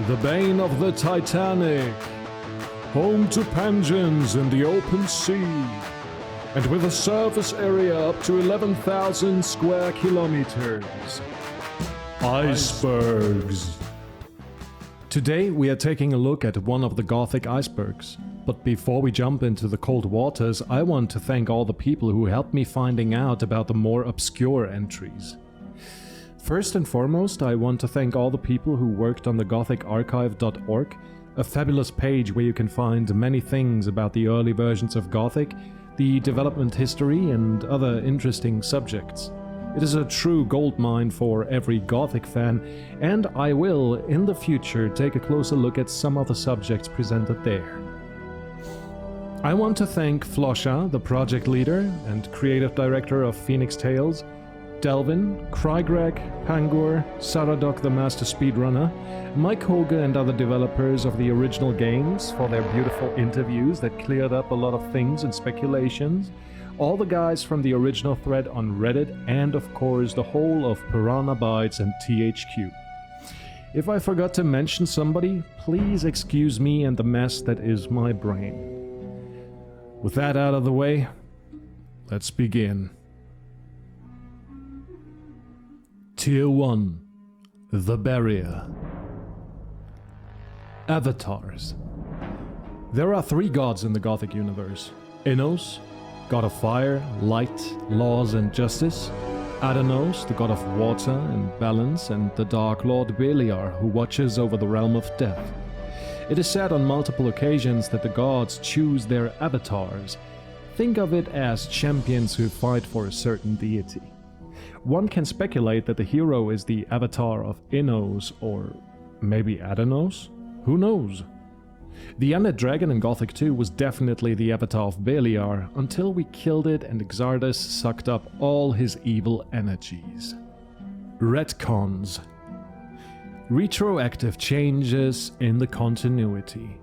the bane of the Titanic, home to penguins in the open sea, and with a surface area up to 11,000 square kilometers. Icebergs. Today we are taking a look at one of the Gothic icebergs. But before we jump into the cold waters, I want to thank all the people who helped me finding out about the more obscure entries. First and foremost, I want to thank all the people who worked on the gothicarchive.org, a fabulous page where you can find many things about the early versions of Gothic, the development history, and other interesting subjects. It is a true goldmine for every Gothic fan, and I will, in the future, take a closer look at some of the subjects presented there. I want to thank Flosha, the project leader and creative director of Phoenix Tales, Delvin, Krygreg, Pangur, Saradok the master speedrunner, Mike Hoge and other developers of the original games for their beautiful interviews that cleared up a lot of things and speculations, all the guys from the original thread on Reddit, and of course the whole of Piranha Bytes and THQ. If I forgot to mention somebody, please excuse me and the mess that is my brain. With that out of the way, let's begin. Tier 1. The Barrier. Avatars. There are 3 gods in the Gothic universe. Innos, god of fire, light, laws and justice. Adanos, the god of water and balance, and the Dark Lord Beliar, who watches over the realm of death. It is said on multiple occasions that the gods choose their avatars. Think of it as champions who fight for a certain deity. One can speculate that the hero is the avatar of Innos, or maybe Adanos? Who knows? The undead dragon in Gothic 2 was definitely the avatar of Beliar, until we killed it and Exardus sucked up all his evil energies. Retcons. Retroactive changes in the continuity.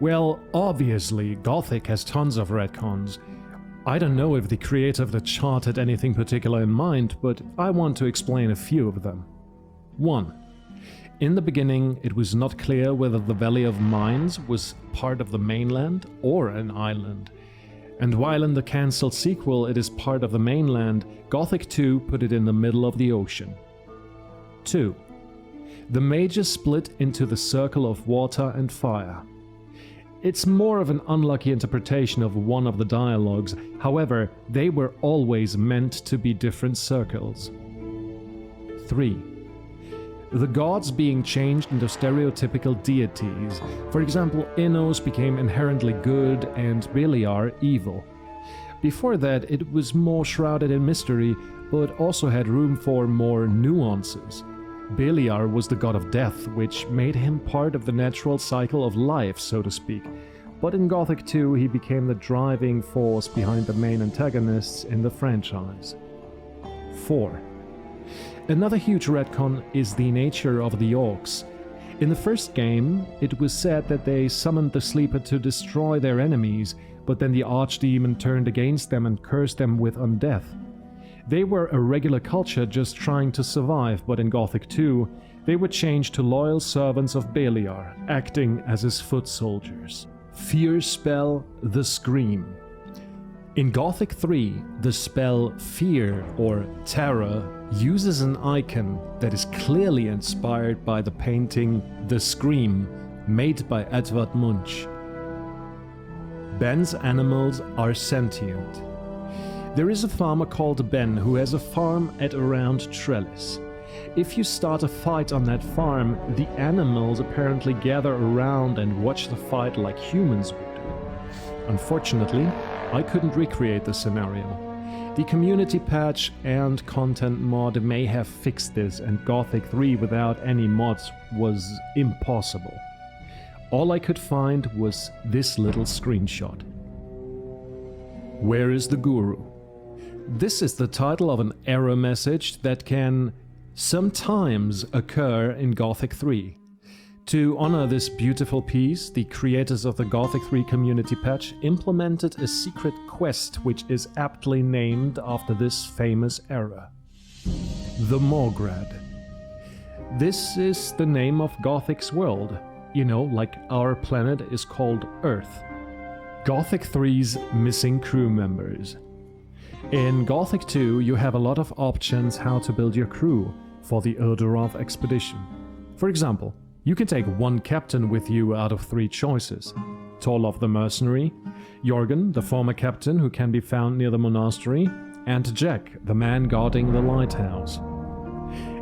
Well, obviously, Gothic has tons of retcons. I don't know if the creator of the chart had anything particular in mind, but I want to explain a few of them. 1. In the beginning, it was not clear whether the Valley of Mines was part of the mainland or an island. And while in the cancelled sequel it is part of the mainland, Gothic 2 put it in the middle of the ocean. 2. The mages split into the Circle of Water and Fire. It's more of an unlucky interpretation of one of the dialogues, however, they were always meant to be different circles. 3. The gods being changed into stereotypical deities. For example, Innos became inherently good and Beliar evil. Before that, it was more shrouded in mystery, but also had room for more nuances. Beliar was the god of death, which made him part of the natural cycle of life, so to speak. But in Gothic 2, he became the driving force behind the main antagonists in the franchise. 4. Another huge retcon is the nature of the orcs. In the first game, it was said that they summoned the Sleeper to destroy their enemies, but then the archdemon turned against them and cursed them with undeath. They were a regular culture just trying to survive, but in Gothic 2, they were changed to loyal servants of Beliar, acting as his foot soldiers. Fear spell, the Scream. In Gothic 3, the spell Fear, or Terror, uses an icon that is clearly inspired by the painting The Scream, made by Edvard Munch. Ben's animals are sentient. There is a farmer called Ben who has a farm at around Trellis. If you start a fight on that farm, the animals apparently gather around and watch the fight like humans would. Unfortunately, I couldn't recreate the scenario. The community patch and content mod may have fixed this, and Gothic 3 without any mods was impossible. All I could find was this little screenshot. Where is the Guru? This is the title of an error message that can sometimes occur in Gothic 3. To honor this beautiful piece, the creators of the Gothic 3 community patch implemented a secret quest which is aptly named after this famous error. The Morgrad. This is the name of Gothic's world. You know, like our planet is called Earth. Gothic 3's missing crew members. In Gothic 2, you have a lot of options how to build your crew for the Eldorov expedition. For example, you can take one captain with you out of 3 choices. Torlov the mercenary, Jorgen, the former captain who can be found near the monastery, and Jack, the man guarding the lighthouse.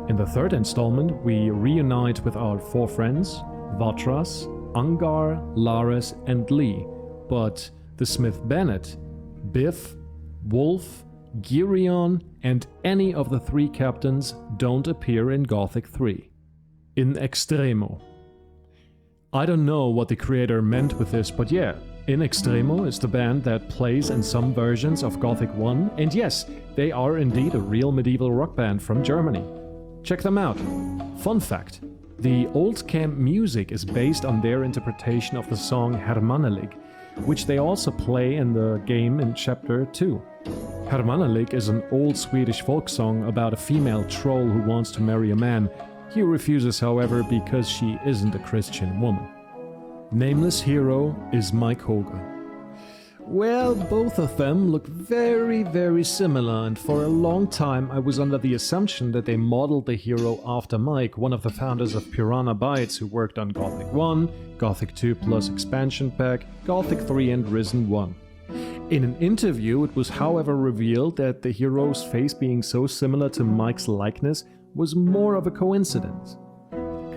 In the 3rd installment, we reunite with our 4 friends, Vatras, Angar, Lares, and Lee, but the Smith Bennett, Biff, Wolf, Girion, and any of the 3 captains don't appear in Gothic 3. In Extremo. I don't know what the creator meant with this, but yeah, In Extremo is the band that plays in some versions of Gothic 1, and yes, they are indeed a real medieval rock band from Germany. Check them out. Fun fact, the old camp music is based on their interpretation of the song Hermannalig, which they also play in the game in Chapter 2. Hermannalig is an old Swedish folk song about a female troll who wants to marry a man. He refuses, however, because she isn't a Christian woman. Nameless hero is Mike Hoger. Well, both of them look very, very similar, and for a long time I was under the assumption that they modeled the hero after Mike, one of the founders of Piranha Bytes, who worked on Gothic 1, Gothic 2 Plus Expansion Pack, Gothic 3 and Risen 1. In an interview, it was however revealed that the hero's face being so similar to Mike's likeness was more of a coincidence.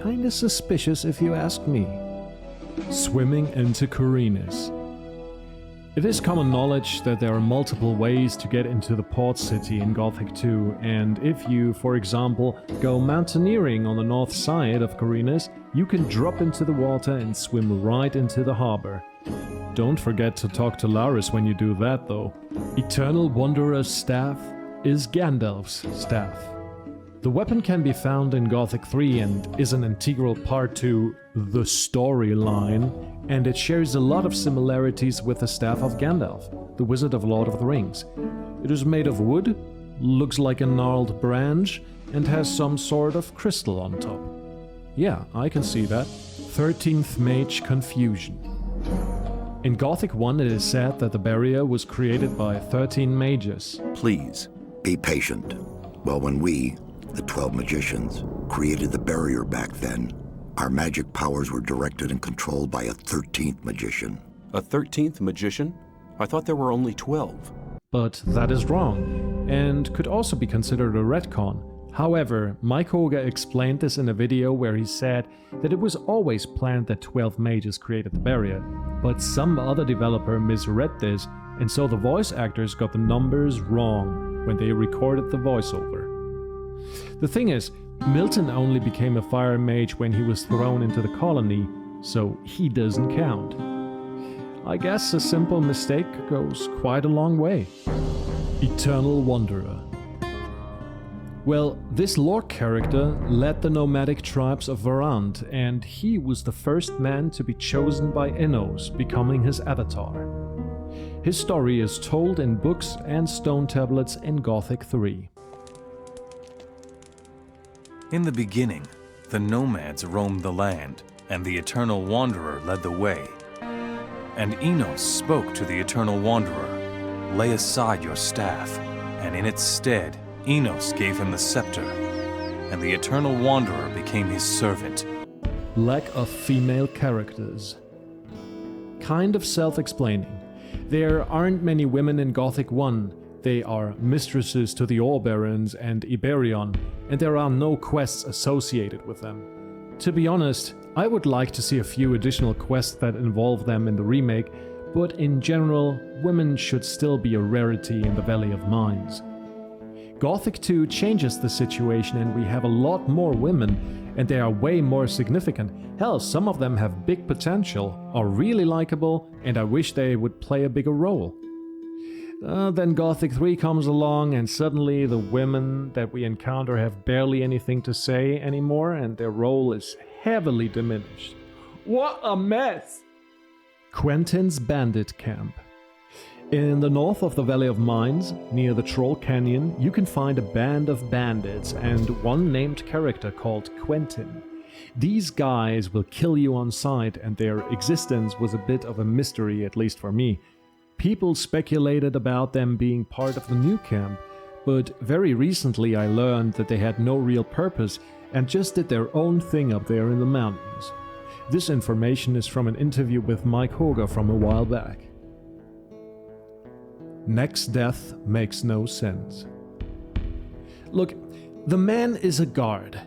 Kinda suspicious if you ask me. Swimming into Korinis. It is common knowledge that there are multiple ways to get into the port city in Gothic 2, and if you, for example, go mountaineering on the north side of Korinis, you can drop into the water and swim right into the harbor. Don't forget to talk to Laris when you do that, though. Eternal Wanderer's staff is Gandalf's staff. The weapon can be found in Gothic 3 and is an integral part to the storyline, and it shares a lot of similarities with the staff of Gandalf, the Wizard of Lord of the Rings. It is made of wood, looks like a gnarled branch, and has some sort of crystal on top. Yeah, I can see that. 13th Mage Confusion. In Gothic 1 it is said that the barrier was created by 13 mages. Please, be patient. Well, when we, the 12 magicians, created the barrier back then, our magic powers were directed and controlled by a 13th magician. A 13th magician? I thought there were only 12. But that is wrong, and could also be considered a retcon. However, Mike Hoger explained this in a video where he said that it was always planned that 12 mages created the barrier, but some other developer misread this, and so the voice actors got the numbers wrong when they recorded the voiceover. The thing is, Milton only became a fire mage when he was thrown into the colony, so he doesn't count. I guess a simple mistake goes quite a long way. Eternal Wanderer. Well, this lore character led the nomadic tribes of Varand, and he was the first man to be chosen by Innos, becoming his avatar. His story is told in books and stone tablets in Gothic 3. In the beginning, the nomads roamed the land, and the Eternal Wanderer led the way. And Innos spoke to the Eternal Wanderer, "Lay aside your staff," and in its stead, Innos gave him the scepter, and the Eternal Wanderer became his servant. Lack of female characters. Kind of self-explaining. There aren't many women in Gothic 1. They are mistresses to the Orbarons and Iberion, and there are no quests associated with them. To be honest, I would like to see a few additional quests that involve them in the remake, but in general, women should still be a rarity in the Valley of Mines. Gothic 2 changes the situation and we have a lot more women, and they are way more significant. Hell, some of them have big potential, are really likable, and I wish they would play a bigger role. Then Gothic 3 comes along and suddenly the women that we encounter have barely anything to say anymore and their role is heavily diminished. What a mess! Quentin's Bandit Camp. In the north of the Valley of Mines, near the Troll Canyon, you can find a band of bandits and one named character called Quentin. These guys will kill you on sight, and their existence was a bit of a mystery, at least for me. People speculated about them being part of the new camp, but very recently I learned that they had no real purpose and just did their own thing up there in the mountains. This information is from an interview with Mike Hoger from a while back. Next death makes no sense. Look, the man is a guard.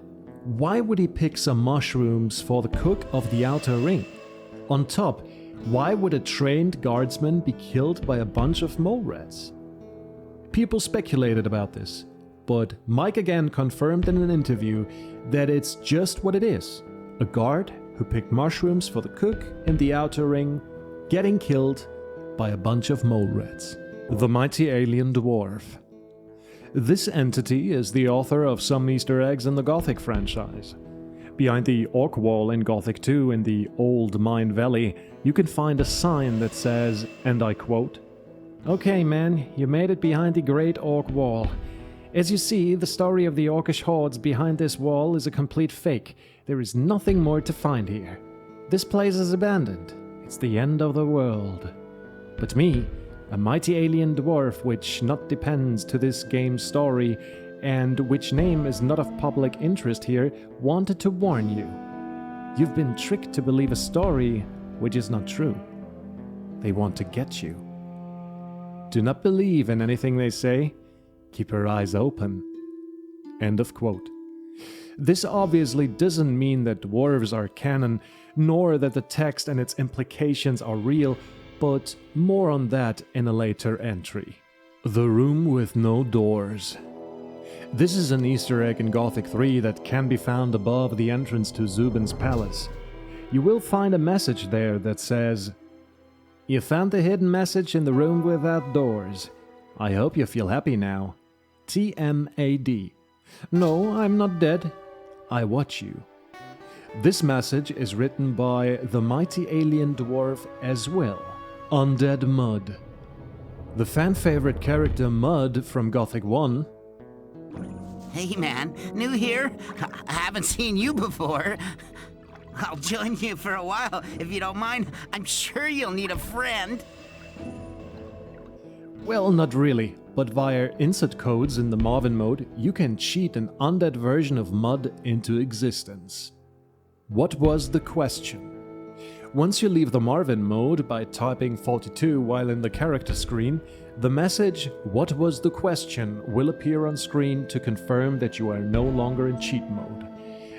Why would he pick some mushrooms for the cook of the outer ring? On top, why would a trained guardsman be killed by a bunch of mole rats? People speculated about this, but Mike again confirmed in an interview that it's just what it is. A guard who picked mushrooms for the cook in the outer ring, getting killed by a bunch of mole rats. The Mighty Alien Dwarf. This entity is the author of some Easter eggs in the Gothic franchise. Behind the Orc Wall in Gothic 2 in the Old Mine Valley, you can find a sign that says, and I quote, "Okay man, you made it behind the Great Orc Wall. As you see, the story of the Orcish hordes behind this wall is a complete fake. There is nothing more to find here. This place is abandoned. It's the end of the world. But me, a mighty alien dwarf which not depends to this game's story and which name is not of public interest here, wanted to warn you. You've been tricked to believe a story which is not true. They want to get you. Do not believe in anything they say. Keep your eyes open." End of quote. This obviously doesn't mean that dwarves are canon, nor that the text and its implications are real, but more on that in a later entry. The Room with No Doors. This is an Easter egg in Gothic 3 that can be found above the entrance to Zubin's palace. You will find a message there that says, "You found the hidden message in the room without doors. I hope you feel happy now. TMAD. No, I'm not dead. I watch you." This message is written by the mighty alien dwarf as well. Undead Mud. The fan-favorite character Mud from Gothic 1. Hey man, new here? I haven't seen you before. I'll join you for a while, if you don't mind. I'm sure you'll need a friend. Well, not really, but via insert codes in the Marvin mode, you can cheat an undead version of Mud into existence. What was the question? Once you leave the Marvin mode by typing 42 while in the character screen, the message, "What was the question?" will appear on screen to confirm that you are no longer in cheat mode.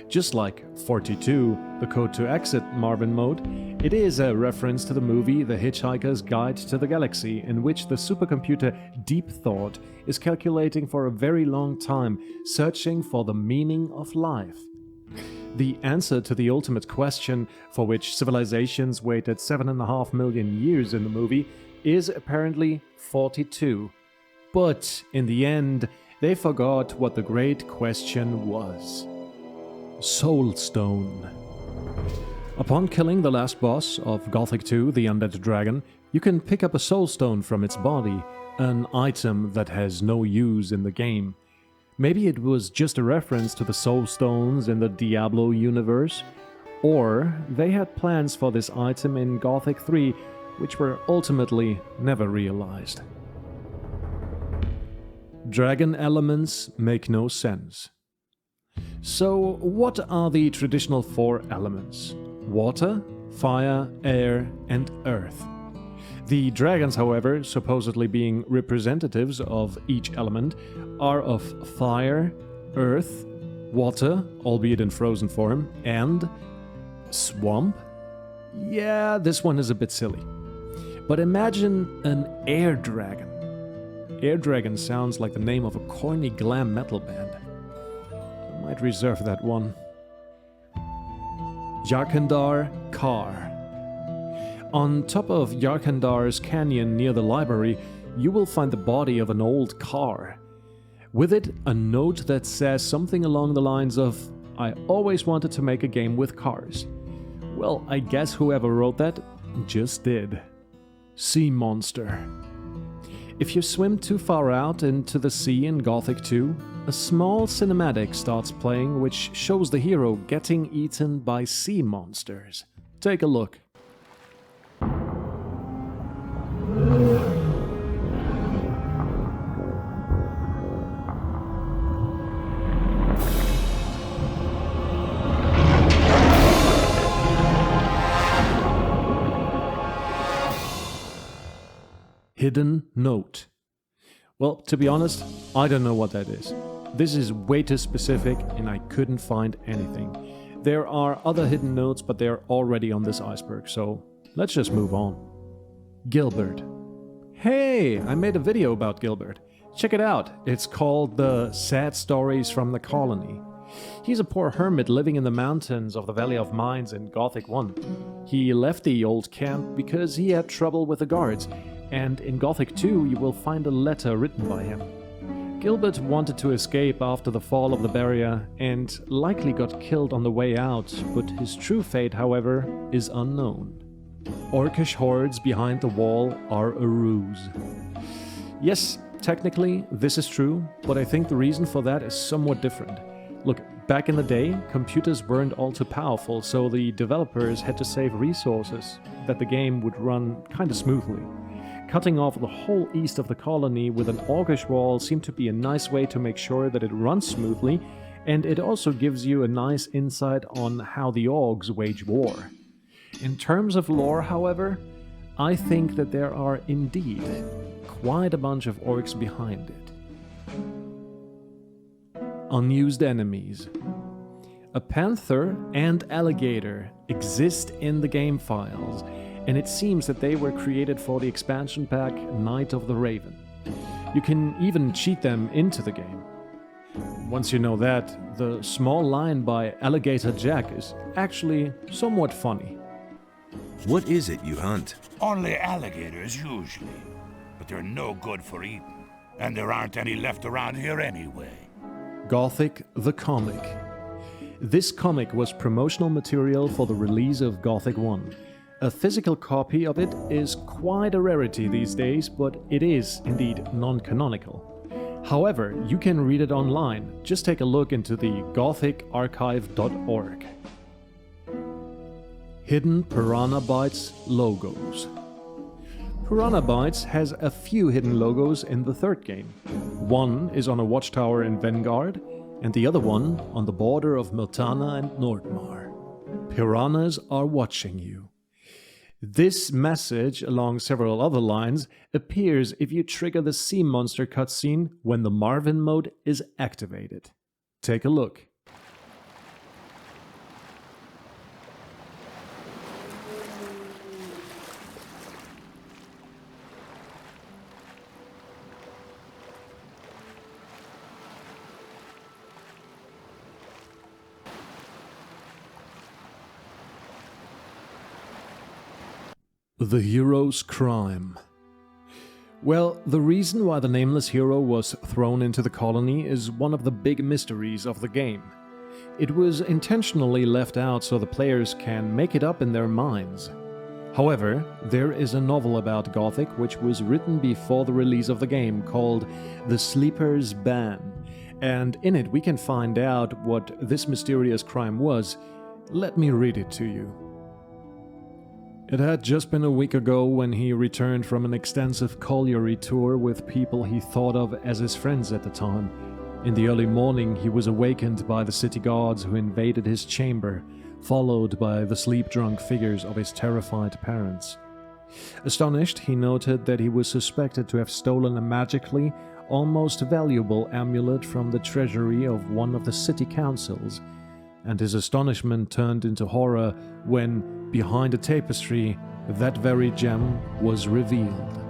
Just like 42, the code to exit Marvin mode, it is a reference to the movie The Hitchhiker's Guide to the Galaxy, in which the supercomputer Deep Thought is calculating for a very long time, searching for the meaning of life. The answer to the ultimate question, for which civilizations waited 7.5 million years in the movie, is apparently 42. But in the end, they forgot what the great question was. Soulstone. Upon killing the last boss of Gothic 2, the Undead Dragon, you can pick up a soulstone from its body, an item that has no use in the game. Maybe it was just a reference to the soulstones in the Diablo universe, or they had plans for this item in Gothic 3, which were ultimately never realized. Dragon elements make no sense. So, what are the traditional 4 elements? Water, fire, air, and earth. The dragons, however, supposedly being representatives of each element, are of fire, earth, water, albeit in frozen form, and swamp? Yeah, this one is a bit silly. But imagine an air dragon. Air dragon sounds like the name of a corny glam metal band. I might reserve that one. Yarkandar Car. On top of Yarkandar's canyon near the library, you will find the body of an old car. With it, a note that says something along the lines of, "I always wanted to make a game with cars." Well, I guess whoever wrote that just did. Sea Monster. If you swim too far out into the sea in Gothic 2, a small cinematic starts playing which shows the hero getting eaten by sea monsters. Take a look. Hidden note. Well, to be honest, I don't know what that is. This is way too specific and I couldn't find anything. There are other hidden notes, but they're already on this iceberg, so let's just move on. Gilbert. Hey, I made a video about Gilbert. Check it out. It's called The Sad Stories from the Colony. He's a poor hermit living in the mountains of the Valley of Mines in Gothic 1. He left the old camp because he had trouble with the guards, and in Gothic 2 you will find a letter written by him. Gilbert wanted to escape after the fall of the barrier and likely got killed on the way out, but his true fate, however, is unknown. Orcish hordes behind the wall are a ruse. Yes, technically this is true, but I think the reason for that is somewhat different. Look, back in the day, computers weren't all too powerful, so the developers had to save resources that the game would run kinda smoothly. Cutting off the whole east of the colony with an Orcish wall seemed to be a nice way to make sure that it runs smoothly, and it also gives you a nice insight on how the Orcs wage war. In terms of lore, however, I think that there are indeed quite a bunch of Orcs behind it. Unused enemies. A panther and alligator exist in the game files, and it seems that they were created for the expansion pack Night of the Raven. You can even cheat them into the game. Once you know that, the small line by Alligator Jack is actually somewhat funny. What is it you hunt? Only alligators, usually. But they're no good for eating. And there aren't any left around here anyway. Gothic the Comic. This comic was promotional material for the release of Gothic 1. A physical copy of it is quite a rarity these days, but it is indeed non-canonical. However, you can read it online. Just take a look into the gothicarchive.org. Hidden Piranha Bytes logos. Piranha Bytes has a few hidden logos in the third game. One is on a watchtower in Vanguard, and the other one on the border of Miltana and Nordmar. Piranhas are watching you. This message, along several other lines, appears if you trigger the sea monster cutscene when the Marvin mode is activated. Take a look. The hero's crime. Well, the reason why the nameless hero was thrown into the colony is one of the big mysteries of the game. It was intentionally left out so the players can make it up in their minds. However, there is a novel about Gothic which was written before the release of the game called The Sleeper's Ban, and in it we can find out what this mysterious crime was. Let me read it to you. It had just been a week ago when he returned from an extensive colliery tour with people he thought of as his friends at the time. In the early morning, he was awakened by the city guards who invaded his chamber, followed by the sleep-drunk figures of his terrified parents. Astonished, he noted that he was suspected to have stolen a magically, almost valuable amulet from the treasury of one of the city councils, and his astonishment turned into horror when, behind a tapestry, that very gem was revealed.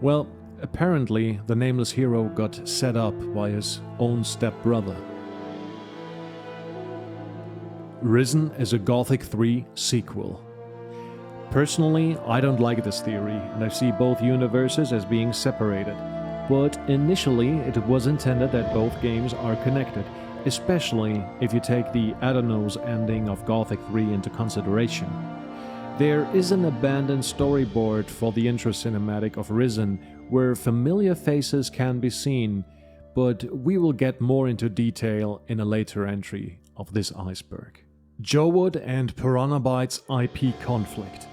Well, apparently the nameless hero got set up by his own stepbrother. Risen as a Gothic 3 sequel. Personally, I don't like this theory, and I see both universes as being separated. But initially, it was intended that both games are connected, especially if you take the Adonos ending of Gothic 3 into consideration. There is an abandoned storyboard for the intro cinematic of Risen where familiar faces can be seen, but we will get more into detail in a later entry of this iceberg. Jowood and Piranha Bytes IP conflict.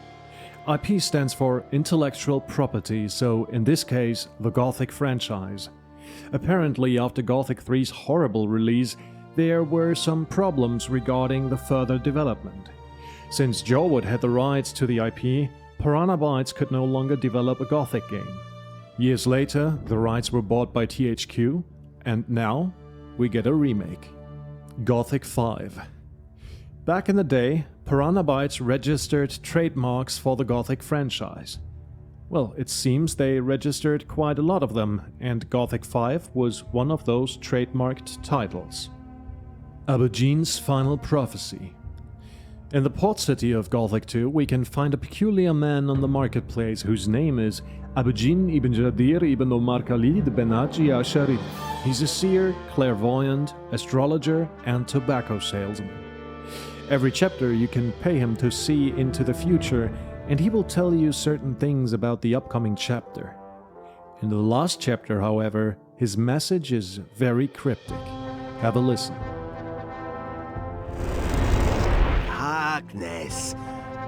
IP stands for Intellectual Property, so in this case, the Gothic franchise. Apparently, after Gothic 3's horrible release, there were some problems regarding the further development. Since Jowood had the rights to the IP, Piranha Bytes could no longer develop a Gothic game. Years later, the rights were bought by THQ, and now we get a remake. Gothic 5. Back in the day, Piranha Bytes registered trademarks for the Gothic franchise. Well, it seems they registered quite a lot of them, and Gothic 5 was one of those trademarked titles. Abujean's Final Prophecy. In the port city of Gothic 2, we can find a peculiar man on the marketplace whose name is Abujean ibn Jadir ibn Omar Khalid ben Haji Ashari. He's a seer, clairvoyant, astrologer, and tobacco salesman. Every chapter you can pay him to see into the future, and he will tell you certain things about the upcoming chapter. In the last chapter, however, his message is very cryptic. Have a listen. Darkness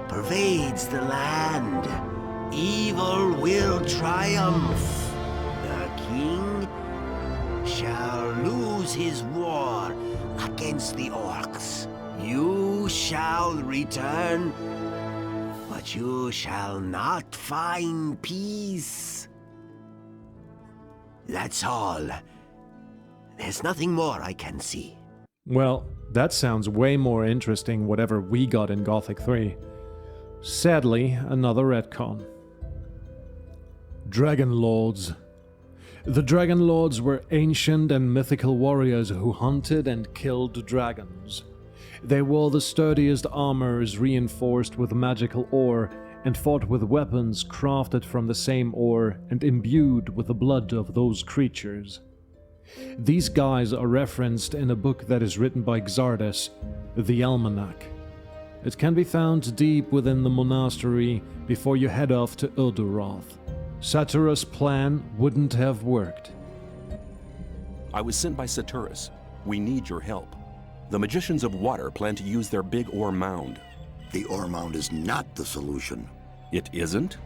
pervades the land. Evil will triumph. The king shall lose his war against the orcs. You shall return, but you shall not find peace. That's all. There's nothing more I can see. Well, that sounds way more interesting whatever we got in Gothic 3. Sadly, another retcon. Dragon Lords. The Dragon Lords were ancient and mythical warriors who hunted and killed dragons. They wore the sturdiest armors reinforced with magical ore and fought with weapons crafted from the same ore and imbued with the blood of those creatures. These guys are referenced in a book that is written by Xardas, the Almanac. It can be found deep within the monastery before you head off to Ulduroth. Saturus' plan wouldn't have worked. I was sent by Saturus. We need your help. The Magicians of Water plan to use their big ore mound. The ore mound is not the solution. It isn't?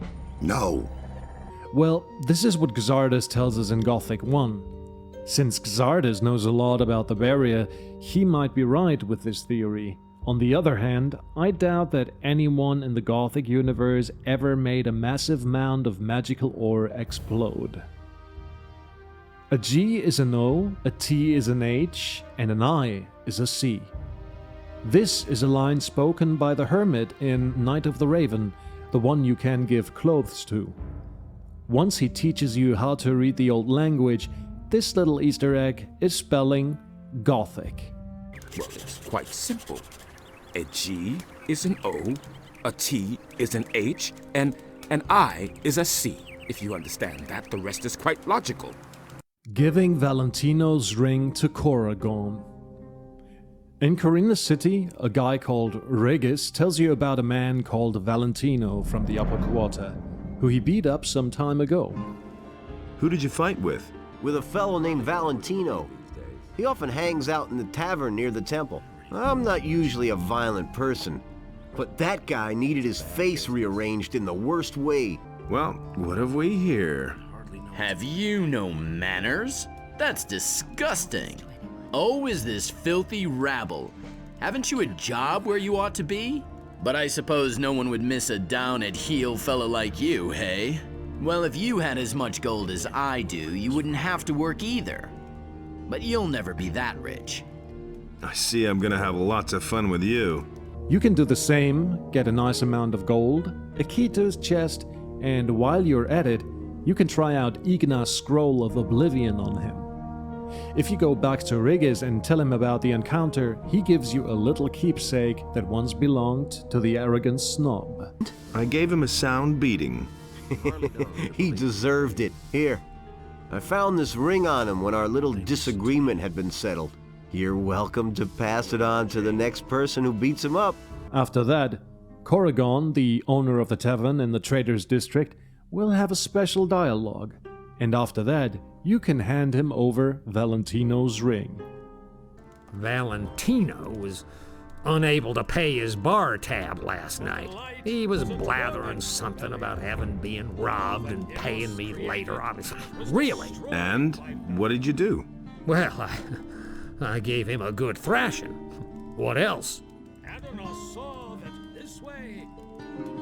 No. Well, this is what Xardas tells us in Gothic 1. Since Xardas knows a lot about the barrier, he might be right with this theory. On the other hand, I doubt that anyone in the Gothic universe ever made a massive mound of magical ore explode. A G is an O, a T is an H, and an I is a C. This is a line spoken by the Hermit in Night of the Raven, the one you can give clothes to. Once he teaches you how to read the old language, this little Easter egg is spelling Gothic. Well, it's quite simple. A G is an O, a T is an H, and an I is a C. If you understand that, the rest is quite logical. Giving Valentino's ring to Corrigan. In Corina City, a guy called Regis tells you about a man called Valentino from the Upper Quarter, who he beat up some time ago. Who did you fight with? With a fellow named Valentino. He often hangs out in the tavern near the temple. I'm not usually a violent person, but that guy needed his face rearranged in the worst way. Well, what have we here? Have you no manners? That's disgusting. Oh, is this filthy rabble? Haven't you a job where you ought to be? But I suppose no one would miss a down-at-heel fella like you, hey? Well, if you had as much gold as I do, you wouldn't have to work either. But you'll never be that rich. I see I'm gonna have lots of fun with you. You can do the same, get a nice amount of gold, a key to his chest, and while you're at it, you can try out Igna's Scroll of Oblivion on him. If you go back to Regis and tell him about the encounter, he gives you a little keepsake that once belonged to the arrogant snob. I gave him a sound beating. He deserved it. Here, I found this ring on him when our little disagreement had been settled. You're welcome to pass it on to the next person who beats him up. After that, Corrigan, the owner of the tavern in the Traders District, will have a special dialogue, and after that, you can hand him over Valentino's ring. Valentino was unable to pay his bar tab last night. He was blathering something about having been robbed and paying me later. Really? And what did you do? Well, I gave him a good thrashing. What else?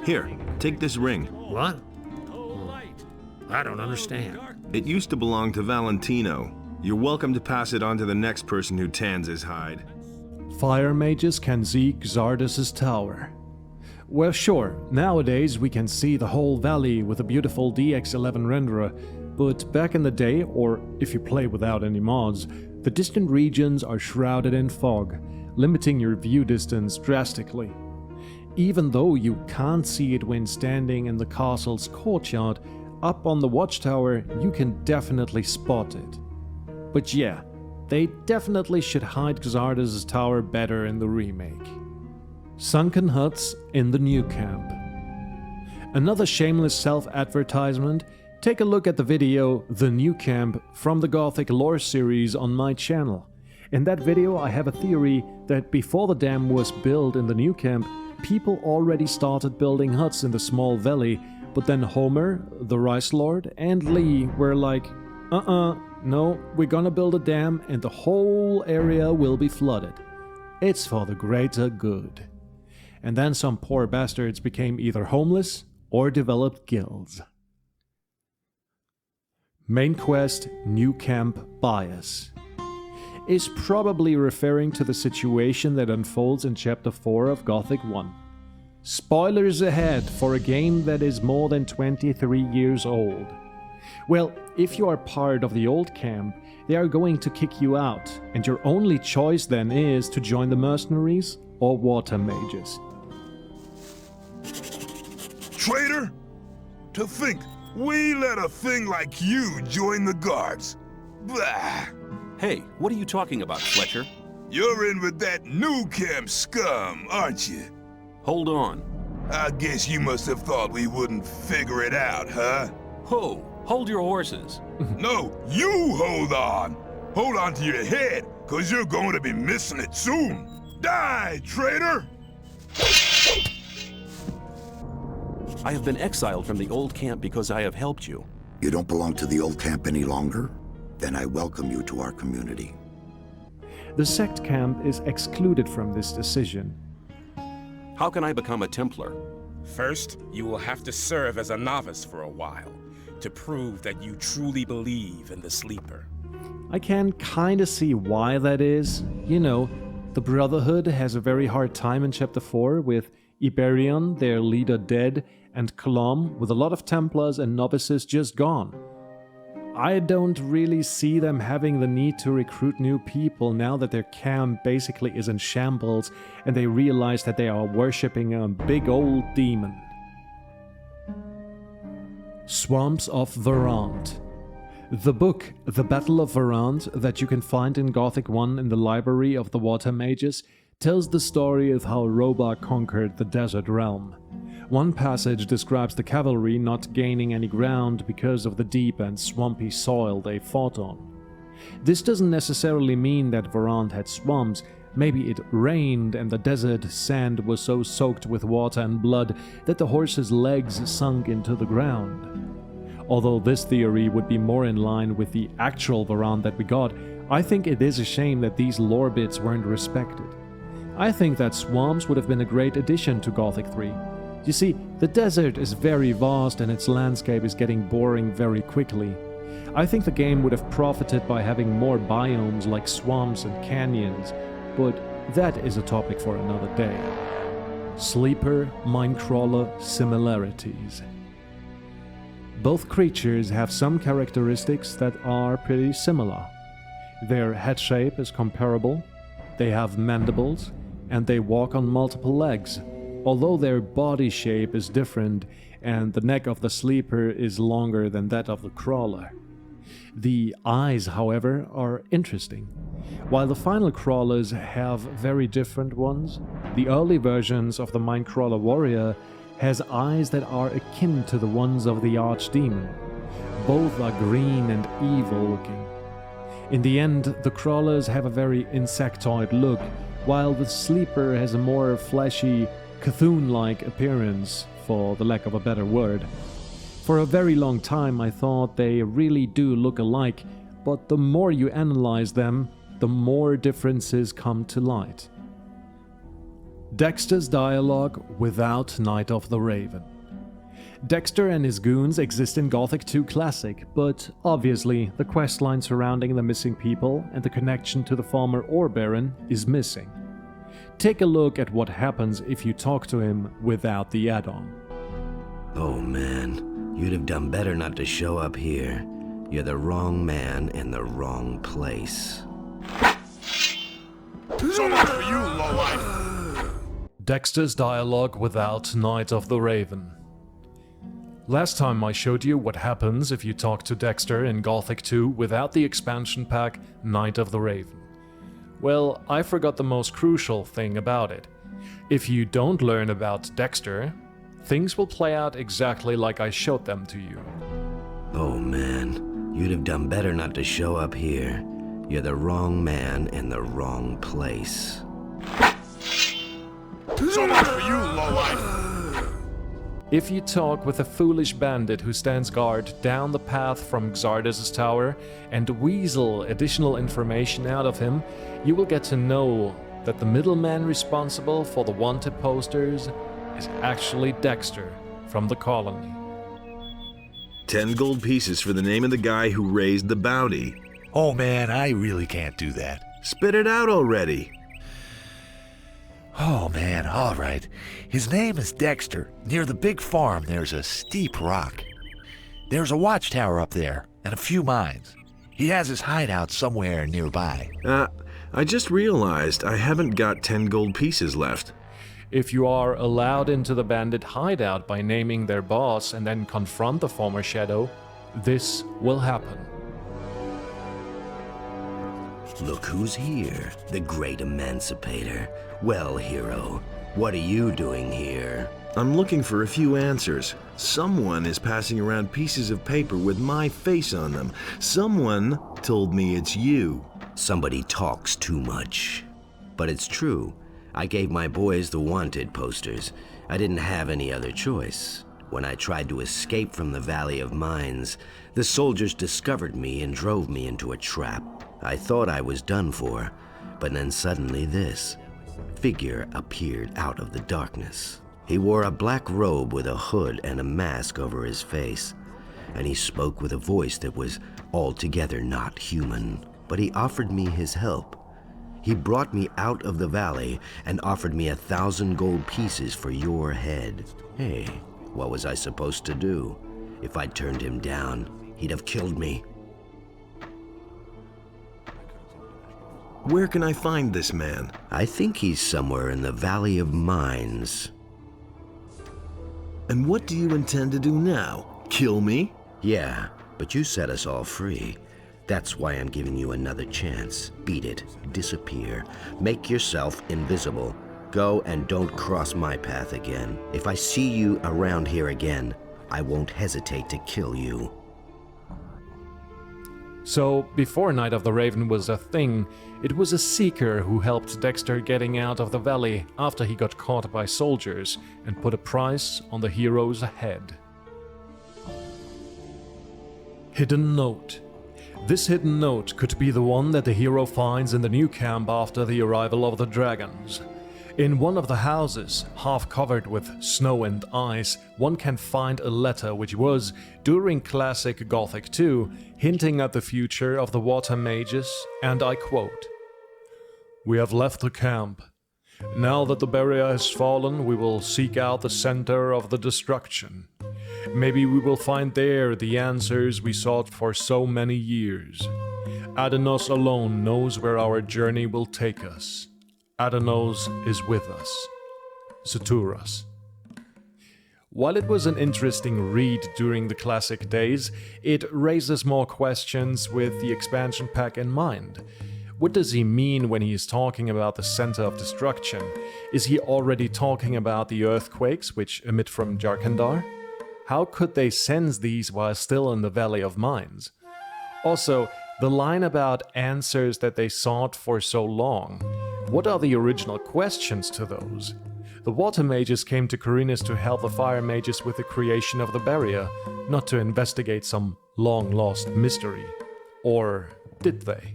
Here, take this ring. What? I don't understand. It used to belong to Valentino. You're welcome to pass it on to the next person who tans his hide. Fire mages can see Xardus' tower. Well, sure, nowadays we can see the whole valley with a beautiful DX11 renderer, but back in the day, or if you play without any mods, the distant regions are shrouded in fog, limiting your view distance drastically. Even though you can't see it when standing in the castle's courtyard, up on the watchtower you can definitely spot it. But yeah, they definitely should hide Xardus' tower better in the remake. Sunken huts in the new camp. Another shameless self-advertisement, take a look at the video The New Camp from the Gothic lore series on my channel. In that video I have a theory that before the dam was built in the new camp, people already started building huts in the small valley, but then Homer, the Rice Lord, and Lee were like, no, we're gonna build a dam and the whole area will be flooded. It's for the greater good. And then some poor bastards became either homeless or developed guilds. Main quest New Camp Bias is probably referring to the situation that unfolds in Chapter 4 of Gothic 1. Spoilers ahead for a game that is more than 23 years old. Well, if you are part of the old camp, they are going to kick you out, and your only choice then is to join the mercenaries or water mages. Traitor? To think we let a thing like you join the guards. Blah! Hey, what are you talking about, Fletcher? You're in with that new camp scum, aren't you? Hold on. I guess you must have thought we wouldn't figure it out, huh? Ho! Hold your horses. No, you hold on! Hold on to your head, cause you're going to be missing it soon! Die, traitor! I have been exiled from the old camp because I have helped you. You don't belong to the old camp any longer? Then I welcome you to our community. The sect camp is excluded from this decision. How can I become a Templar? First, you will have to serve as a novice for a while, to prove that you truly believe in the Sleeper. I can kinda see why that is. You know, the Brotherhood has a very hard time in Chapter 4 with Iberion, their leader, dead, and Colom, with a lot of Templars and novices just gone. I don't really see them having the need to recruit new people now that their camp basically is in shambles and they realize that they are worshipping a big old demon. Swamps of Verant. The book The Battle of Verant that you can find in Gothic 1 in the library of the Water Mages tells the story of how Roba conquered the desert realm. One passage describes the cavalry not gaining any ground because of the deep and swampy soil they fought on. This doesn't necessarily mean that Verant had swamps. Maybe it rained and the desert sand was so soaked with water and blood that the horses' legs sunk into the ground. Although this theory would be more in line with the actual Verant that we got, I think it is a shame that these lore bits weren't respected. I think that swamps would have been a great addition to Gothic 3. You see, the desert is very vast and its landscape is getting boring very quickly. I think the game would have profited by having more biomes like swamps and canyons, but that is a topic for another day. Sleeper Minecrawler similarities. Both creatures have some characteristics that are pretty similar. Their head shape is comparable, they have mandibles, and they walk on multiple legs, although their body shape is different and the neck of the sleeper is longer than that of the crawler. The eyes, however, are interesting. While the final crawlers have very different ones, the early versions of the Mindcrawler Warrior has eyes that are akin to the ones of the Archdemon. Both are green and evil looking. In the end, the crawlers have a very insectoid look, while the sleeper has a more fleshy, Cthulhu-like appearance, for the lack of a better word. For a very long time I thought they really do look alike, but the more you analyze them, the more differences come to light. Dexter's dialogue without Night of the Raven. Dexter and his goons exist in Gothic 2 Classic, but obviously the questline surrounding the missing people and the connection to the former Ore Baron is missing. Take a look at what happens if you talk to him without the add-on. Oh man, you'd have done better not to show up here. You're the wrong man in the wrong place. So much for you, lowlife! Dexter's dialogue without Night of the Raven. Last time I showed you what happens if you talk to Dexter in Gothic 2 without the expansion pack Night of the Raven. Well, I forgot the most crucial thing about it. If you don't learn about Dexter, things will play out exactly like I showed them to you. Oh man, you'd have done better not to show up here. You're the wrong man in the wrong place. So much for you, lowlife! If you talk with a foolish bandit who stands guard down the path from Xardus' tower and weasel additional information out of him, you will get to know that the middleman responsible for the wanted posters is actually Dexter from the colony. 10 gold pieces for the name of the guy who raised the bounty. Oh man, I really can't do that. Spit it out already. Oh man, all right. His name is Dexter. Near the big farm, there's a steep rock. There's a watchtower up there, and a few mines. He has his hideout somewhere nearby. I just realized I haven't got 10 gold pieces left. If you are allowed into the bandit hideout by naming their boss and then confront the former Shadow, this will happen. Look who's here, the great emancipator. Well, hero, what are you doing here? I'm looking for a few answers. Someone is passing around pieces of paper with my face on them. Someone told me it's you. Somebody talks too much. But it's true. I gave my boys the wanted posters. I didn't have any other choice. When I tried to escape from the Valley of Mines, the soldiers discovered me and drove me into a trap. I thought I was done for, but then suddenly this figure appeared out of the darkness. He wore a black robe with a hood and a mask over his face, and he spoke with a voice that was altogether not human. But he offered me his help. He brought me out of the valley and offered me 1,000 gold pieces for your head. Hey, what was I supposed to do? If I turned him down, he'd have killed me. Where can I find this man? I think he's somewhere in the Valley of Mines. And what do you intend to do now? Kill me? Yeah, but you set us all free. That's why I'm giving you another chance. Beat it. Disappear. Make yourself invisible. Go and don't cross my path again. If I see you around here again, I won't hesitate to kill you. So, before Night of the Raven was a thing, it was a seeker who helped Dexter getting out of the valley after he got caught by soldiers and put a price on the hero's head. Hidden Note. This hidden note could be the one that the hero finds in the new camp after the arrival of the dragons. In one of the houses, half covered with snow and ice, one can find a letter which was, during classic Gothic 2, hinting at the future of the water mages, and I quote, "We have left the camp. Now that the barrier has fallen, we will seek out the center of the destruction. Maybe we will find there the answers we sought for so many years. Adanos alone knows where our journey will take us. Adanos is with us. Saturas." While it was an interesting read during the classic days, it raises more questions with the expansion pack in mind. What does he mean when he is talking about the center of destruction? Is he already talking about the earthquakes which emit from Jarkandar? How could they sense these while still in the Valley of Mines? Also, the line about answers that they sought for so long. What are the original questions to those? The water mages came to Khorinis to help the fire mages with the creation of the barrier, not to investigate some long-lost mystery. Or did they?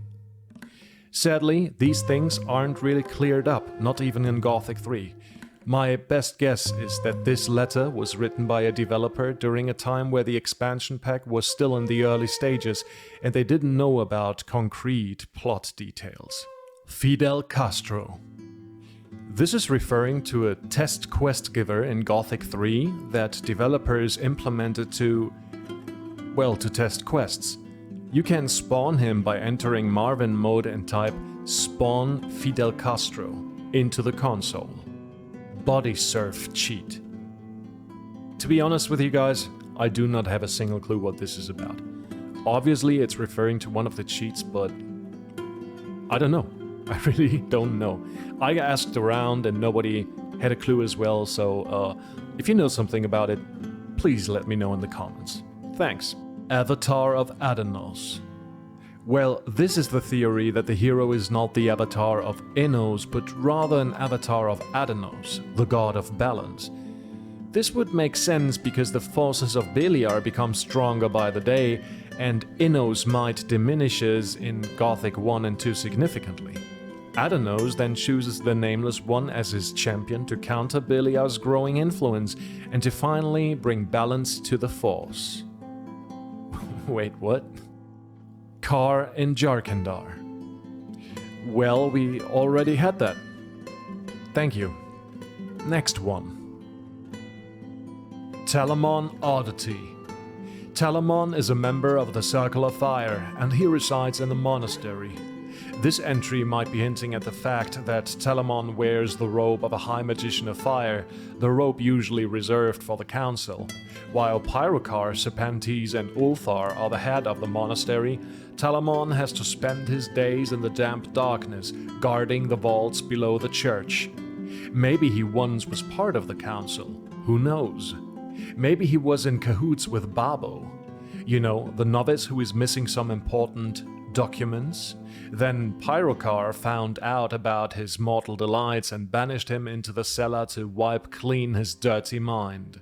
Sadly, these things aren't really cleared up, not even in Gothic 3. My best guess is that this letter was written by a developer during a time where the expansion pack was still in the early stages and they didn't know about concrete plot details. Fidel Castro. This is referring to a test quest giver in Gothic 3 that developers implemented to test quests. You can spawn him by entering Marvin mode and type spawn Fidel Castro into the console. Body surf cheat. To be honest with you guys, I do not have a single clue what this is about. Obviously it's referring to one of the cheats, but I don't know. I really don't know. I asked around and nobody had a clue as well, so if you know something about it, please let me know in the comments. Thanks. Avatar of Adanos. Well, this is the theory that the hero is not the avatar of Enos, but rather an avatar of Adanos, the god of balance. This would make sense because the forces of Beliar become stronger by the day, and Enos' might diminishes in Gothic 1 and 2 significantly. Adanos then chooses the Nameless One as his champion to counter Beliar's growing influence and to finally bring balance to the Force. Wait, what? Kar in Jarkandar. Well, we already had that. Thank you. Next one. Talamon Oddity. Talamon is a member of the Circle of Fire, and he resides in the monastery. This entry might be hinting at the fact that Talamon wears the robe of a High Magician of Fire, the robe usually reserved for the Council. While Pyrokar, Serpantes, and Ulthar are the head of the monastery, Talamon has to spend his days in the damp darkness, guarding the vaults below the church. Maybe he once was part of the Council. Who knows? Maybe he was in cahoots with Babo. You know, the novice who is missing some important documents. Then Pyrokar found out about his mortal delights and banished him into the cellar to wipe clean his dirty mind.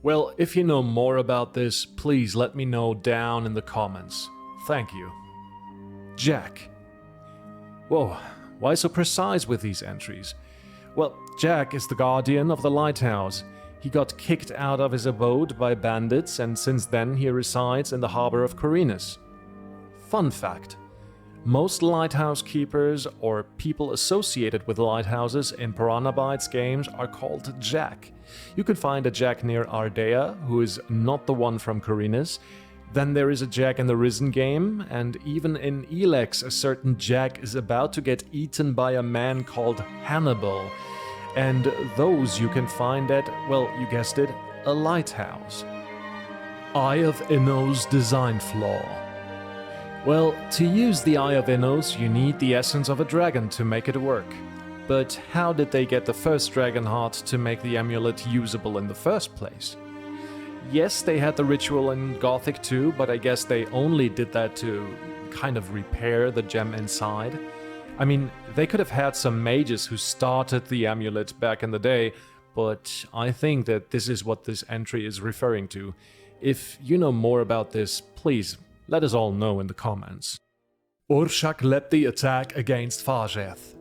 Well, if you know more about this, please let me know down in the comments. Thank you. Jack. Whoa, why so precise with these entries? Well, Jack is the guardian of the lighthouse. He got kicked out of his abode by bandits, and since then he resides in the harbor of Khorinis. Fun fact. Most lighthouse keepers or people associated with lighthouses in Piranha Bytes games are called Jack. You can find a Jack near Ardea, who is not the one from Khorinis. Then there is a Jack in the Risen game, and even in Elex a certain Jack is about to get eaten by a man called Hannibal. And those you can find at, well, you guessed it, a lighthouse. Eye of Enos design flaw. Well, to use the Eye of Enos, you need the essence of a dragon to make it work. But how did they get the first dragon heart to make the amulet usable in the first place? Yes, they had the ritual in Gothic 2, but I guess they only did that to kind of repair the gem inside. I mean, they could have had some mages who started the amulet back in the day, but I think that this is what this entry is referring to. If you know more about this, please let us all know in the comments. Urshak led the attack against Fajeth.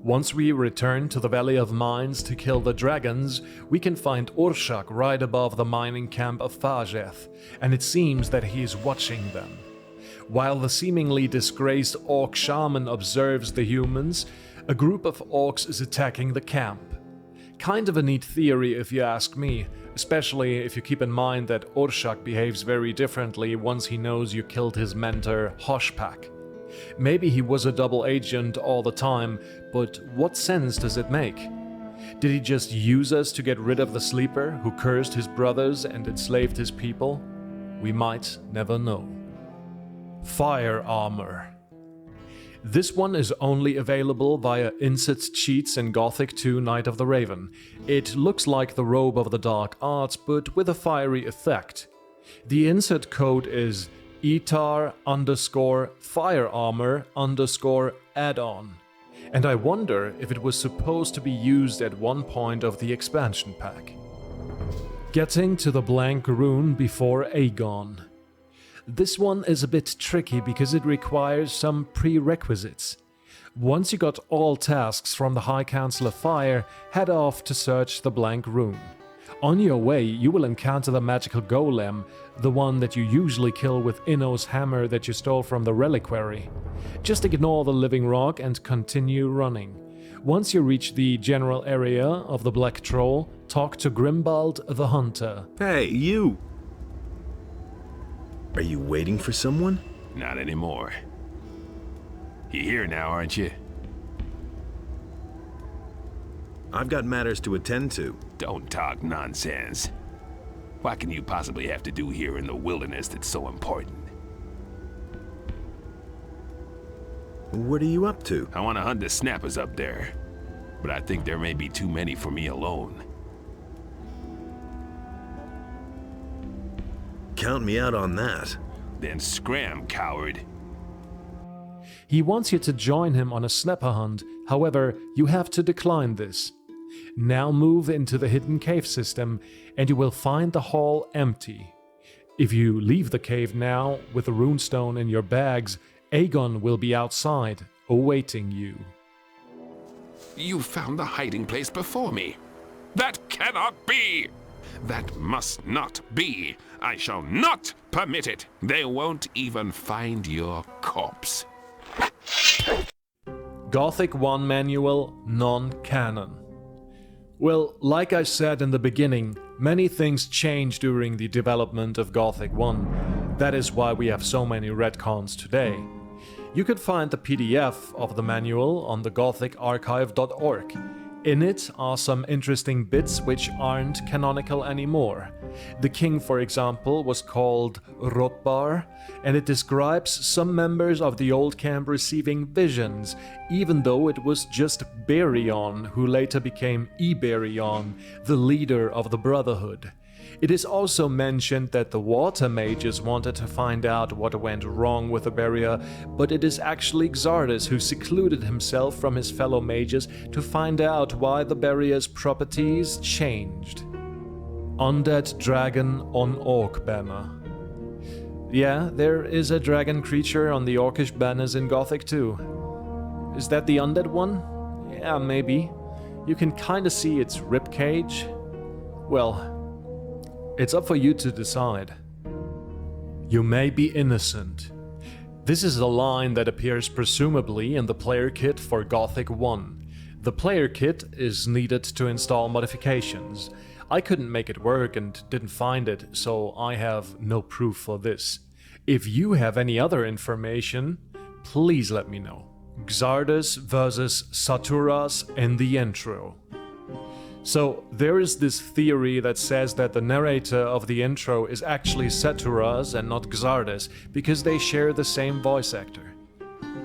Once we return to the Valley of Mines to kill the dragons, we can find Urshak right above the mining camp of Fajeth, and it seems that he is watching them. While the seemingly disgraced orc shaman observes the humans, a group of orcs is attacking the camp. Kind of a neat theory if you ask me, especially if you keep in mind that Urshak behaves very differently once he knows you killed his mentor, Hoshpak. Maybe he was a double agent all the time, but what sense does it make? Did he just use us to get rid of the sleeper who cursed his brothers and enslaved his people? We might never know. Fire armor. This one is only available via insert cheats in Gothic 2 Night of the Raven. It looks like the robe of the dark arts, but with a fiery effect. The insert code is ETAR_firearmor_add-on. And I wonder if it was supposed to be used at one point of the expansion pack. Getting to the blank rune before Aegon. This one is a bit tricky because it requires some prerequisites. Once you got all tasks from the High Council of Fire, head off to search the blank rune. On your way, you will encounter the magical golem, the one that you usually kill with Inno's hammer that you stole from the reliquary. Just ignore the living rock and continue running. Once you reach the general area of the Black Troll, talk to Grimbald the Hunter. Hey, you! Are you waiting for someone? Not anymore. You're here now, aren't you? I've got matters to attend to. Don't talk nonsense. What can you possibly have to do here in the wilderness that's so important? What are you up to? I want to hunt the snappers up there, but I think there may be too many for me alone. Count me out on that. Then scram, coward. He wants you to join him on a snapper hunt, however, you have to decline this. Now move into the hidden cave system, and you will find the hall empty. If you leave the cave now, with the runestone in your bags, Aegon will be outside, awaiting you. You found the hiding place before me. That cannot be! That must not be. I shall not permit it. They won't even find your corpse. Gothic 1 Manual non-canon. Well, like I said in the beginning, many things changed during the development of Gothic 1. That is why we have so many retcons today. You could find the PDF of the manual on the gothicarchive.org. In it are some interesting bits which aren't canonical anymore. The king, for example, was called Rotbar, and it describes some members of the old camp receiving visions, even though it was just Berion who later became Iberion, the leader of the Brotherhood. It is also mentioned that the water mages wanted to find out what went wrong with the barrier, but it is actually Xardus who secluded himself from his fellow mages to find out why the barrier's properties changed. Undead Dragon on Orc banner. Yeah, there is a dragon creature on the Orcish banners in Gothic too. Is that the undead one? Yeah, maybe. You can kinda see its ribcage. Well, it's up for you to decide. You may be innocent. This is a line that appears presumably in the player kit for Gothic 1. The player kit is needed to install modifications. I couldn't make it work and didn't find it, so I have no proof for this. If you have any other information, please let me know. Xardus versus Saturas in the intro. So, there is this theory that says that the narrator of the intro is actually Saturas and not Xardus, because they share the same voice actor.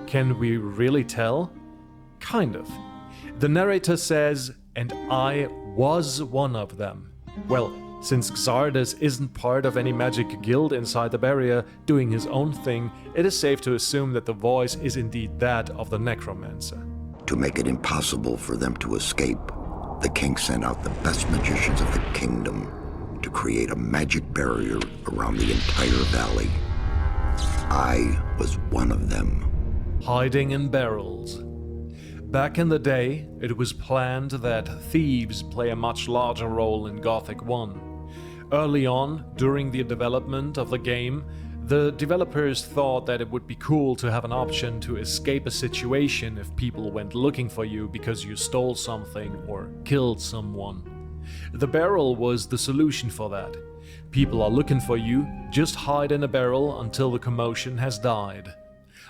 Can we really tell? Kind of. The narrator says, "And I was one of them." Well, since Xardus isn't part of any magic guild inside the barrier, doing his own thing, it is safe to assume that the voice is indeed that of the necromancer. To make it impossible for them to escape, the king sent out the best magicians of the kingdom to create a magic barrier around the entire valley. I was one of them. Hiding in barrels. Back in the day, it was planned that thieves play a much larger role in Gothic 1. Early on, during the development of the game, the developers thought that it would be cool to have an option to escape a situation if people went looking for you because you stole something or killed someone. The barrel was the solution for that. People are looking for you, just hide in a barrel until the commotion has died.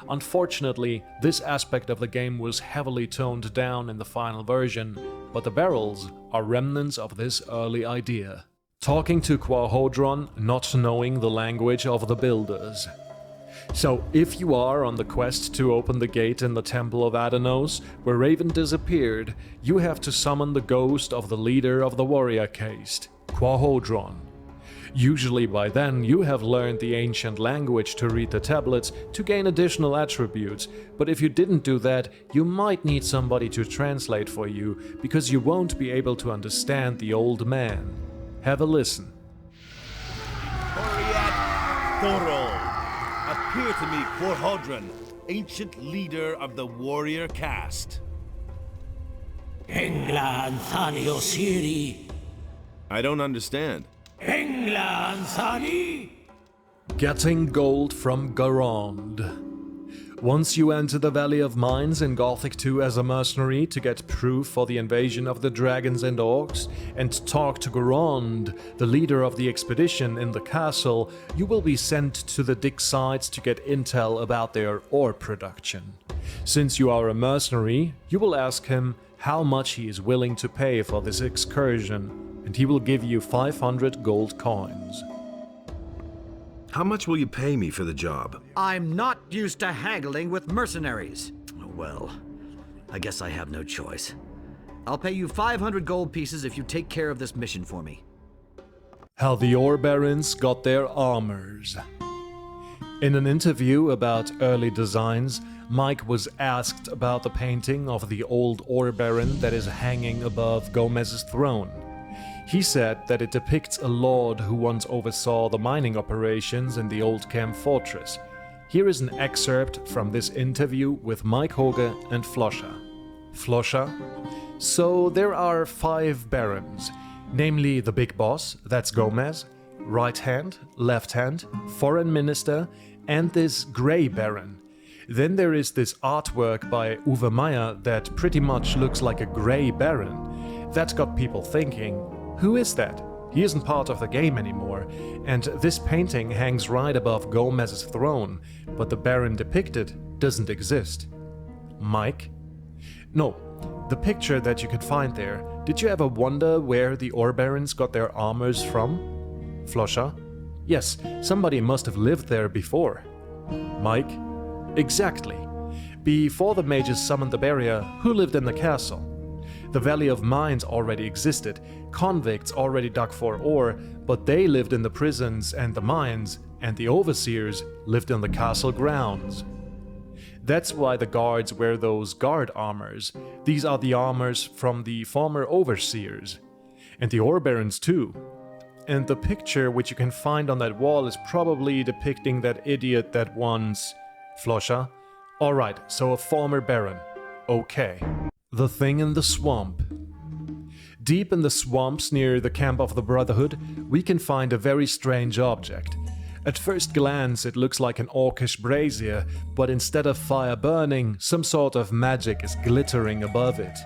Unfortunately, this aspect of the game was heavily toned down in the final version, but the barrels are remnants of this early idea. Talking to Quahodron, not knowing the language of the builders. So, if you are on the quest to open the gate in the Temple of Adanos, where Raven disappeared, you have to summon the ghost of the leader of the warrior caste, Quahodron. Usually by then you have learned the ancient language to read the tablets to gain additional attributes, but if you didn't do that, you might need somebody to translate for you, because you won't be able to understand the old man. Have a listen. Appear to me Quahodron, ancient leader of the warrior caste. Engla Anthani Osiri. I don't understand. Engla Anthani. Getting gold from Garand. Once you enter the Valley of Mines in Gothic 2 as a mercenary to get proof for the invasion of the dragons and orcs, and talk to Garand, the leader of the expedition in the castle, you will be sent to the dig sites to get intel about their ore production. Since you are a mercenary, you will ask him how much he is willing to pay for this excursion, and he will give you 500 gold coins. How much will you pay me for the job? I'm not used to haggling with mercenaries. Well, I guess I have no choice. I'll pay you 500 gold pieces if you take care of this mission for me. How the ore barons got their armors. In an interview about early designs, Mike was asked about the painting of the old ore baron that is hanging above Gomez's throne. He said that it depicts a lord who once oversaw the mining operations in the old camp fortress. Here is an excerpt from this interview with Mike Hoge and Flosha. Flosha? So there are 5 barons, namely the big boss, that's Gomez, right hand, left hand, foreign minister, and this grey baron. Then there is this artwork by Uwe Meyer that pretty much looks like a grey baron. That got people thinking, who is that? He isn't part of the game anymore, and this painting hangs right above Gomez's throne, but the baron depicted doesn't exist. Mike? No, the picture that you could find there, did you ever wonder where the ore barons got their armors from? Flosha? Yes, somebody must have lived there before. Mike? Exactly. Before the mages summoned the barrier, who lived in the castle? The Valley of Mines already existed, convicts already dug for ore, but they lived in the prisons and the mines, and the overseers lived in the castle grounds. That's why the guards wear those guard armors. These are the armors from the former overseers. And the ore barons too. And the picture which you can find on that wall is probably depicting that idiot that once... Flosha? Alright, so a former baron. Okay. The thing in the swamp. Deep in the swamps near the camp of the Brotherhood, we can find a very strange object. At first glance it looks like an orcish brazier, but instead of fire burning, some sort of magic is glittering above it.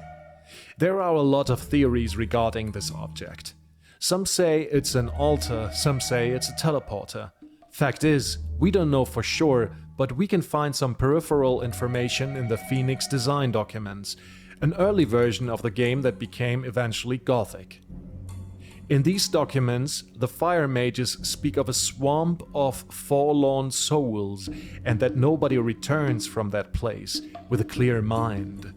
There are a lot of theories regarding this object. Some say it's an altar, some say it's a teleporter. Fact is, we don't know for sure, but we can find some peripheral information in the Phoenix design documents, an early version of the game that became eventually Gothic. In these documents, the fire mages speak of a swamp of forlorn souls, and that nobody returns from that place with a clear mind.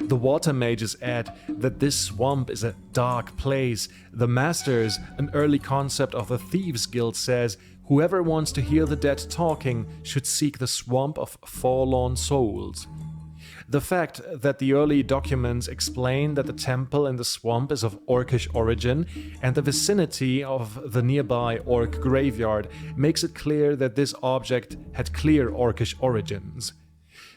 The water mages add that this swamp is a dark place. The Masters, an early concept of the Thieves Guild, says whoever wants to hear the dead talking should seek the swamp of forlorn souls. The fact that the early documents explain that the temple in the swamp is of orcish origin and the vicinity of the nearby orc graveyard makes it clear that this object had clear orcish origins.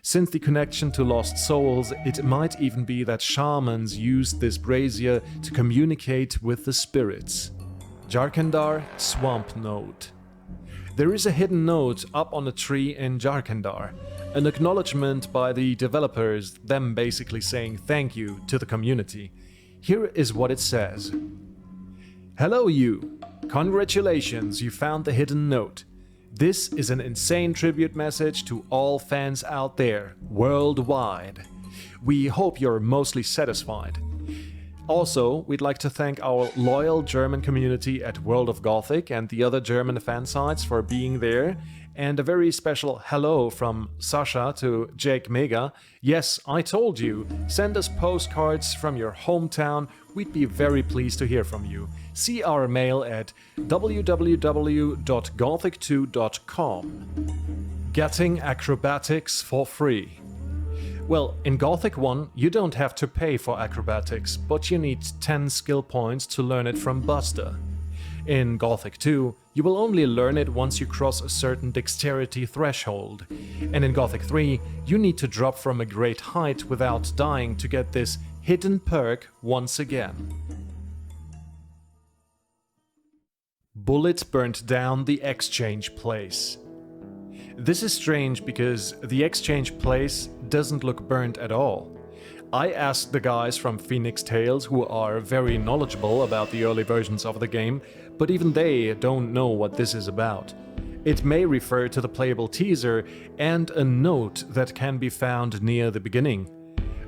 Since the connection to lost souls, it might even be that shamans used this brazier to communicate with the spirits. Jarkandar Swamp Note. There is a hidden note up on a tree in Jarkandar, an acknowledgement by the developers, them basically saying thank you to the community. Here is what it says. Hello you! Congratulations, you found the hidden note. This is an insane tribute message to all fans out there, worldwide. We hope you're mostly satisfied. Also, we'd like to thank our loyal German community at World of Gothic and the other German fan sites for being there, and a very special hello from Sasha to Jake Mega. Yes, I told you, send us postcards from your hometown, we'd be very pleased to hear from you. See our mail at www.gothic2.com. Getting acrobatics for free. Well, in Gothic 1, you don't have to pay for acrobatics, but you need 10 skill points to learn it from Buster. In Gothic 2, you will only learn it once you cross a certain dexterity threshold. And in Gothic 3, you need to drop from a great height without dying to get this hidden perk once again. Bullet burnt down the exchange place. This is strange because the exchange place doesn't look burnt at all. I asked the guys from Phoenix Tales, who are very knowledgeable about the early versions of the game, but even they don't know what this is about. It may refer to the playable teaser and a note that can be found near the beginning.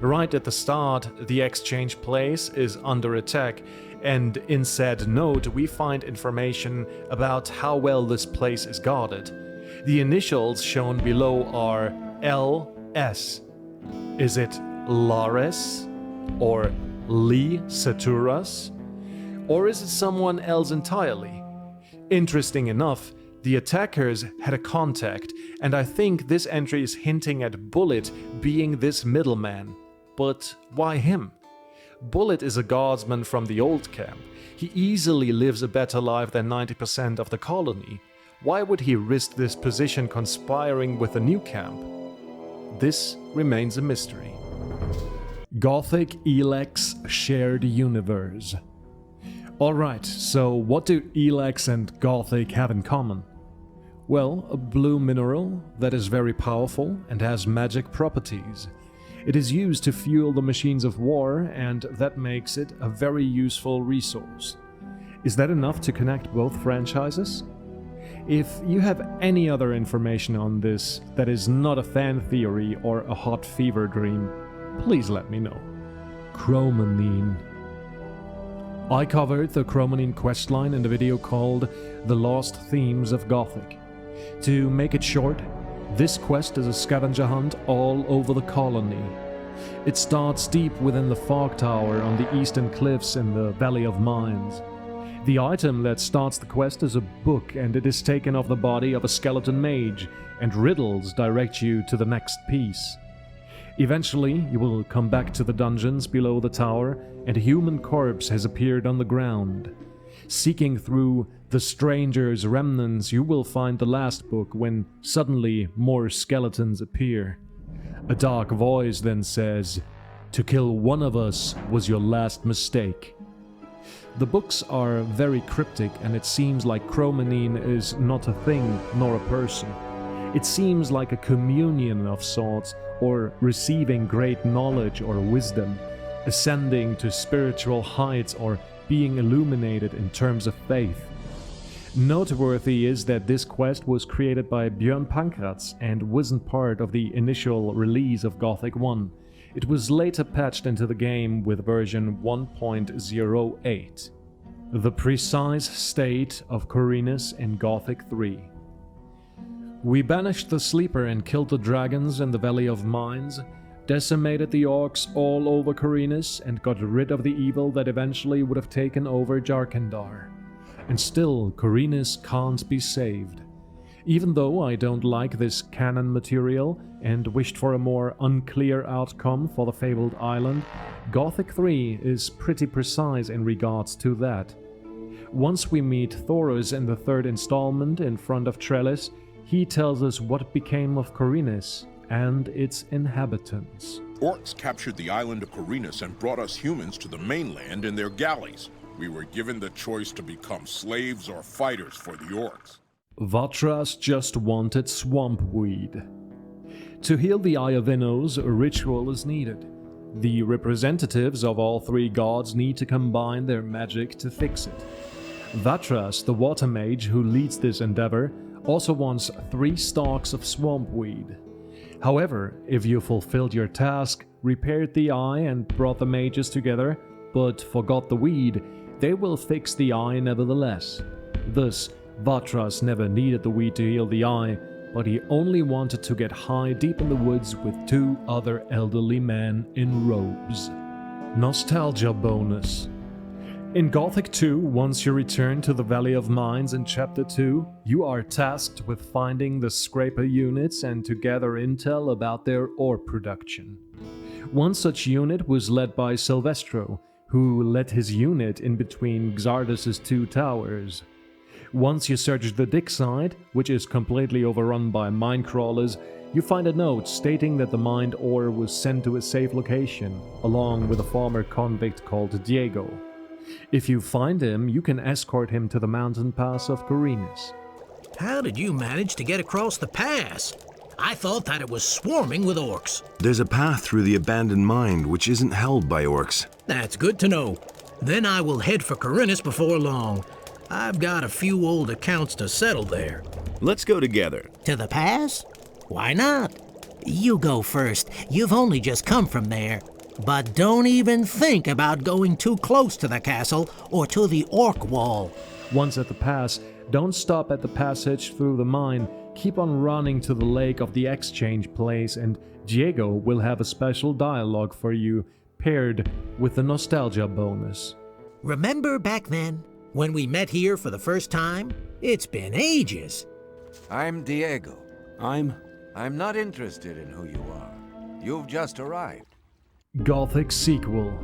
Right at the start, the exchange place is under attack, and in said note we find information about how well this place is guarded. The initials shown below are LS. Is it Lares? Or Lee Saturas? Or is it someone else entirely? Interesting enough, the attackers had a contact, and I think this entry is hinting at Bullet being this middleman. But why him? Bullet is a guardsman from the old camp. He easily lives a better life than 90% of the colony. Why would he risk this position conspiring with the new camp? This remains a mystery. Gothic Elex Shared Universe. Alright, so what do Elex and Gothic have in common? Well, a blue mineral that is very powerful and has magic properties. It is used to fuel the machines of war, and that makes it a very useful resource. Is that enough to connect both franchises? If you have any other information on this that is not a fan theory or a hot fever dream, please let me know. Chromanine. I covered the Chromanine questline in the video called The Lost Themes of Gothic. To make it short, this quest is a scavenger hunt all over the colony. It starts deep within the fog tower on the eastern cliffs in the Valley of Mines. The item that starts the quest is a book, and it is taken off the body of a skeleton mage, and riddles direct you to the next piece. Eventually, you will come back to the dungeons below the tower, and a human corpse has appeared on the ground. Seeking through the stranger's remnants, you will find the last book when suddenly more skeletons appear. A dark voice then says, "To kill one of us was your last mistake." The books are very cryptic, and it seems like Chromanine is not a thing nor a person. It seems like a communion of sorts, or receiving great knowledge or wisdom, ascending to spiritual heights, or being illuminated in terms of faith. Noteworthy is that this quest was created by Björn Pankratz and wasn't part of the initial release of Gothic 1. It was later patched into the game with version 1.08. The precise state of Corinus in Gothic 3. We banished the Sleeper and killed the dragons in the Valley of Mines, decimated the orcs all over Corinus, and got rid of the evil that eventually would have taken over Jarkandar. And still, Corinus can't be saved. Even though I don't like this canon material and wished for a more unclear outcome for the fabled island, Gothic 3 is pretty precise in regards to that. Once we meet Thorus in the third installment in front of Trellis, he tells us what became of Corinus and its inhabitants. Orcs captured the island of Corinus and brought us humans to the mainland in their galleys. We were given the choice to become slaves or fighters for the orcs. Vatras just wanted swamp weed. To heal the Eye of Innos, a ritual is needed. The representatives of all three gods need to combine their magic to fix it. Vatras, the water mage who leads this endeavor, also wants 3 stalks of swamp weed. However, if you fulfilled your task, repaired the eye and brought the mages together, but forgot the weed, they will fix the eye nevertheless. Thus, Vatras never needed the weed to heal the eye, but he only wanted to get high deep in the woods with 2 other elderly men in robes. Nostalgia bonus. In Gothic 2, once you return to the Valley of Mines in Chapter 2, you are tasked with finding the Scraper units and to gather intel about their ore production. One such unit was led by Silvestro, who led his unit in between Xardus' 2 towers. Once you search the dig site, which is completely overrun by mine crawlers, you find a note stating that the mined ore was sent to a safe location, along with a former convict called Diego. If you find him, you can escort him to the mountain pass of Corinus. How did you manage to get across the pass? I thought that it was swarming with orcs. There's a path through the abandoned mine which isn't held by orcs. That's good to know. Then I will head for Corinus before long. I've got a few old accounts to settle there. Let's go together. To the pass? Why not? You go first. You've only just come from there. But don't even think about going too close to the castle or to the orc wall. Once at the pass, don't stop at the passage through the mine. Keep on running to the lake of the exchange place, and Diego will have a special dialogue for you, paired with the nostalgia bonus. Remember back then, when we met here for the first time? It's been ages. I'm Diego. I'm not interested in who you are. You've just arrived. Gothic sequel.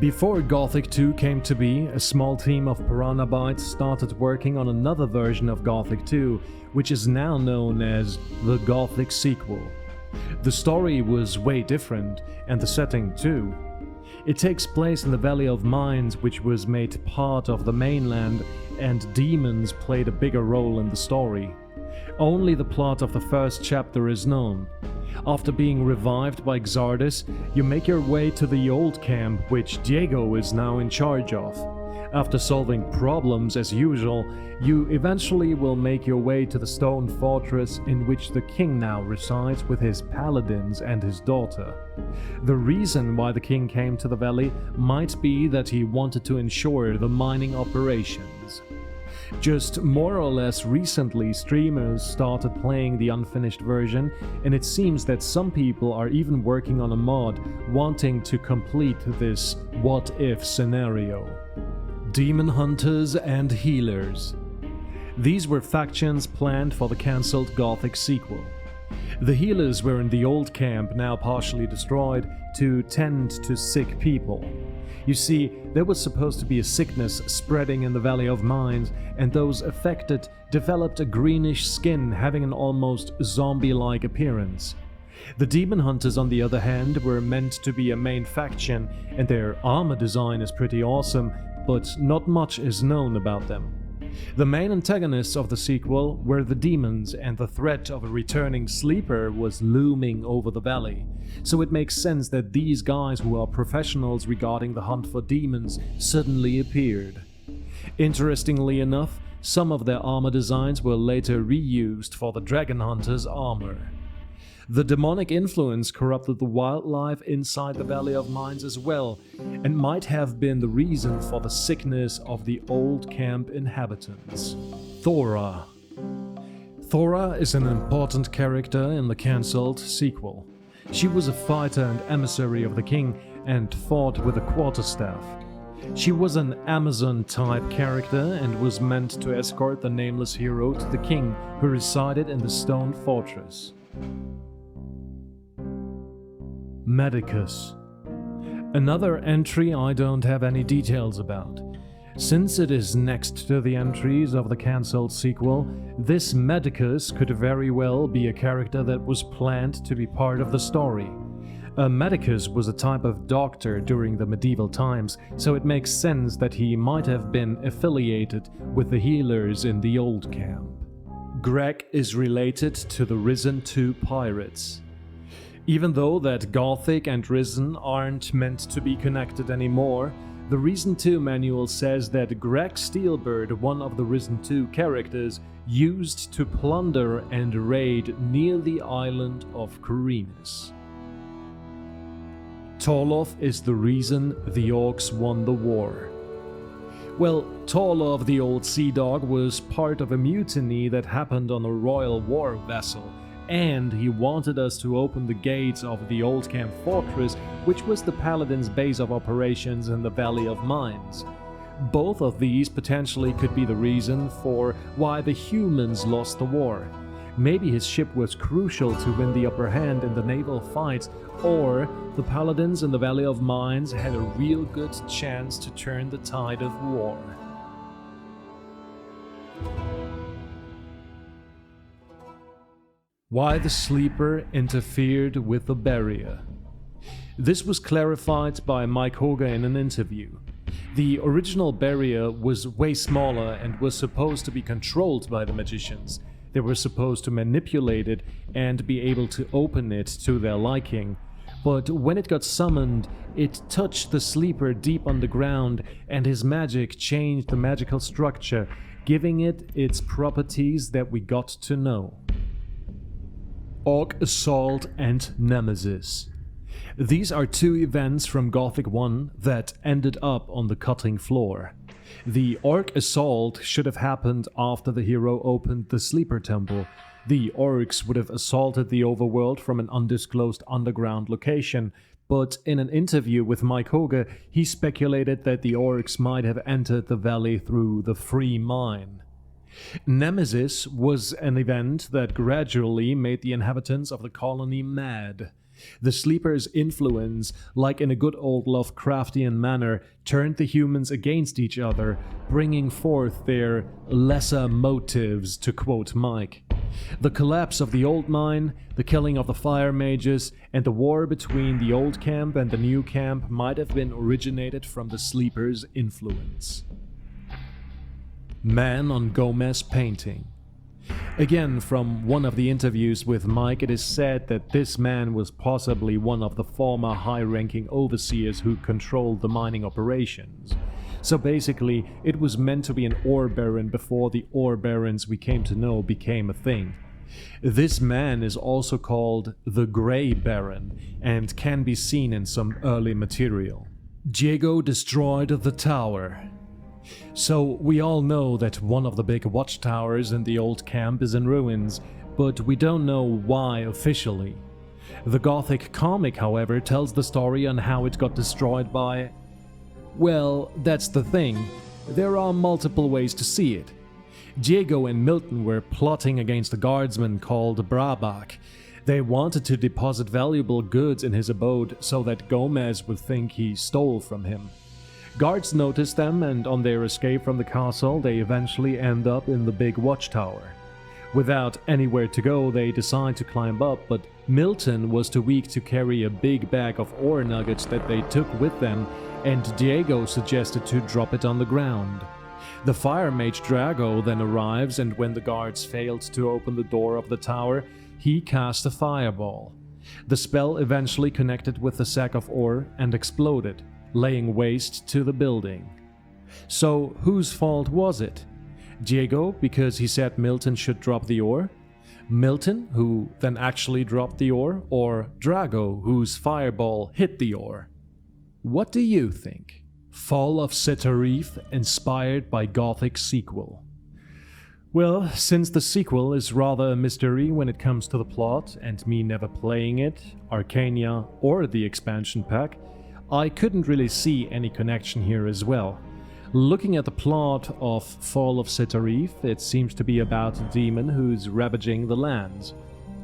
Before Gothic 2 came to be, a small team of Piranhabytes started working on another version of Gothic 2, which is now known as the Gothic sequel. The story was way different, and the setting too. It takes place in the Valley of Mines, which was made part of the mainland, and demons played a bigger role in the story. Only the plot of the first chapter is known. After being revived by Xardus, you make your way to the old camp, which Diego is now in charge of. After solving problems as usual, you eventually will make your way to the stone fortress in which the king now resides with his paladins and his daughter. The reason why the king came to the valley might be that he wanted to ensure the mining operations. Just more or less recently, streamers started playing the unfinished version, and it seems that some people are even working on a mod wanting to complete this what-if scenario. Demon Hunters and Healers. These were factions planned for the cancelled Gothic sequel. The Healers were in the old camp, now partially destroyed, to tend to sick people. You see, there was supposed to be a sickness spreading in the Valley of Mines, and those affected developed a greenish skin having an almost zombie-like appearance. The Demon Hunters, on the other hand, were meant to be a main faction, and their armor design is pretty awesome, but not much is known about them. The main antagonists of the sequel were the demons, and the threat of a returning sleeper was looming over the valley, so it makes sense that these guys who are professionals regarding the hunt for demons suddenly appeared. Interestingly enough, some of their armor designs were later reused for the Dragon Hunters' armor. The demonic influence corrupted the wildlife inside the Valley of Mines as well, and might have been the reason for the sickness of the old camp inhabitants. Thora. Thora is an important character in the cancelled sequel. She was a fighter and emissary of the king and fought with a quarterstaff. She was an Amazon-type character and was meant to escort the nameless hero to the king, who resided in the stone fortress. Medicus. Another entry I don't have any details about. Since it is next to the entries of the cancelled sequel, this Medicus could very well be a character that was planned to be part of the story. A medicus was a type of doctor during the medieval times, so it makes sense that he might have been affiliated with the healers in the old camp. Greg is related to the Risen 2 pirates. Even though that Gothic and Risen aren't meant to be connected anymore, The Risen 2 manual says that Greg Steelbird, one of the Risen 2 characters, used to plunder and raid near the island of Corinus. Torlov is the reason the orcs won the war. Well, Torlov, the old sea dog, was part of a mutiny that happened on a royal war vessel, and he wanted us to open the gates of the Old Camp Fortress, which was the Paladins' base of operations in the Valley of Mines. Both of these potentially could be the reason for why the humans lost the war. Maybe his ship was crucial to win the upper hand in the naval fights, or the Paladins in the Valley of Mines had a real good chance to turn the tide of war. Why the Sleeper interfered with the barrier. This was clarified by Mike Hoga in an interview. The original barrier was way smaller and was supposed to be controlled by the magicians. They were supposed to manipulate it and be able to open it to their liking. But when it got summoned, it touched the Sleeper deep underground, and his magic changed the magical structure, giving it its properties that we got to know. Orc Assault and Nemesis. These are two events from Gothic 1 that ended up on the cutting floor. The Orc Assault should have happened after the hero opened the Sleeper Temple. The orcs would have assaulted the overworld from an undisclosed underground location, but in an interview with Mike Hoga, he speculated that the orcs might have entered the valley through the free mine. Nemesis was an event that gradually made the inhabitants of the colony mad. The Sleeper's influence, like in a good old Lovecraftian manner, turned the humans against each other, bringing forth their lesser motives, to quote Mike. The collapse of the old mine, the killing of the fire mages, and the war between the old camp and the new camp might have been originated from the Sleeper's influence. Man on Gomez painting. Again, from one of the interviews with Mike, it is said that this man was possibly one of the former high-ranking overseers who controlled the mining operations. So basically, it was meant to be an ore baron before the ore barons we came to know became a thing. This man is also called the Grey Baron and can be seen in some early material. Diego destroyed the tower. So we all know that one of the big watchtowers in the old camp is in ruins, but we don't know why officially. The Gothic comic, however, tells the story on how it got destroyed by... Well, that's the thing. There are multiple ways to see it. Diego and Milton were plotting against a guardsman called Brabach. They wanted to deposit valuable goods in his abode so that Gomez would think he stole from him. Guards noticed them, and on their escape from the castle, they eventually end up in the big watchtower. Without anywhere to go, they decide to climb up, but Milton was too weak to carry a big bag of ore nuggets that they took with them, and Diego suggested to drop it on the ground. The fire mage Drago then arrives, and when the guards failed to open the door of the tower, he cast a fireball. The spell eventually connected with the sack of ore and exploded, laying waste to the building. So whose fault was it? Diego, because he said Milton should drop the ore? Milton, who then actually dropped the ore? Or Drago, whose fireball hit the ore? What do you think? Fall of Setarif, inspired by Gothic sequel. Well, since the sequel is rather a mystery when it comes to the plot, and me never playing it, Arcania, or the expansion pack, I couldn't really see any connection here as well. Looking at the plot of Fall of Setarif, it seems to be about a demon who's ravaging the lands.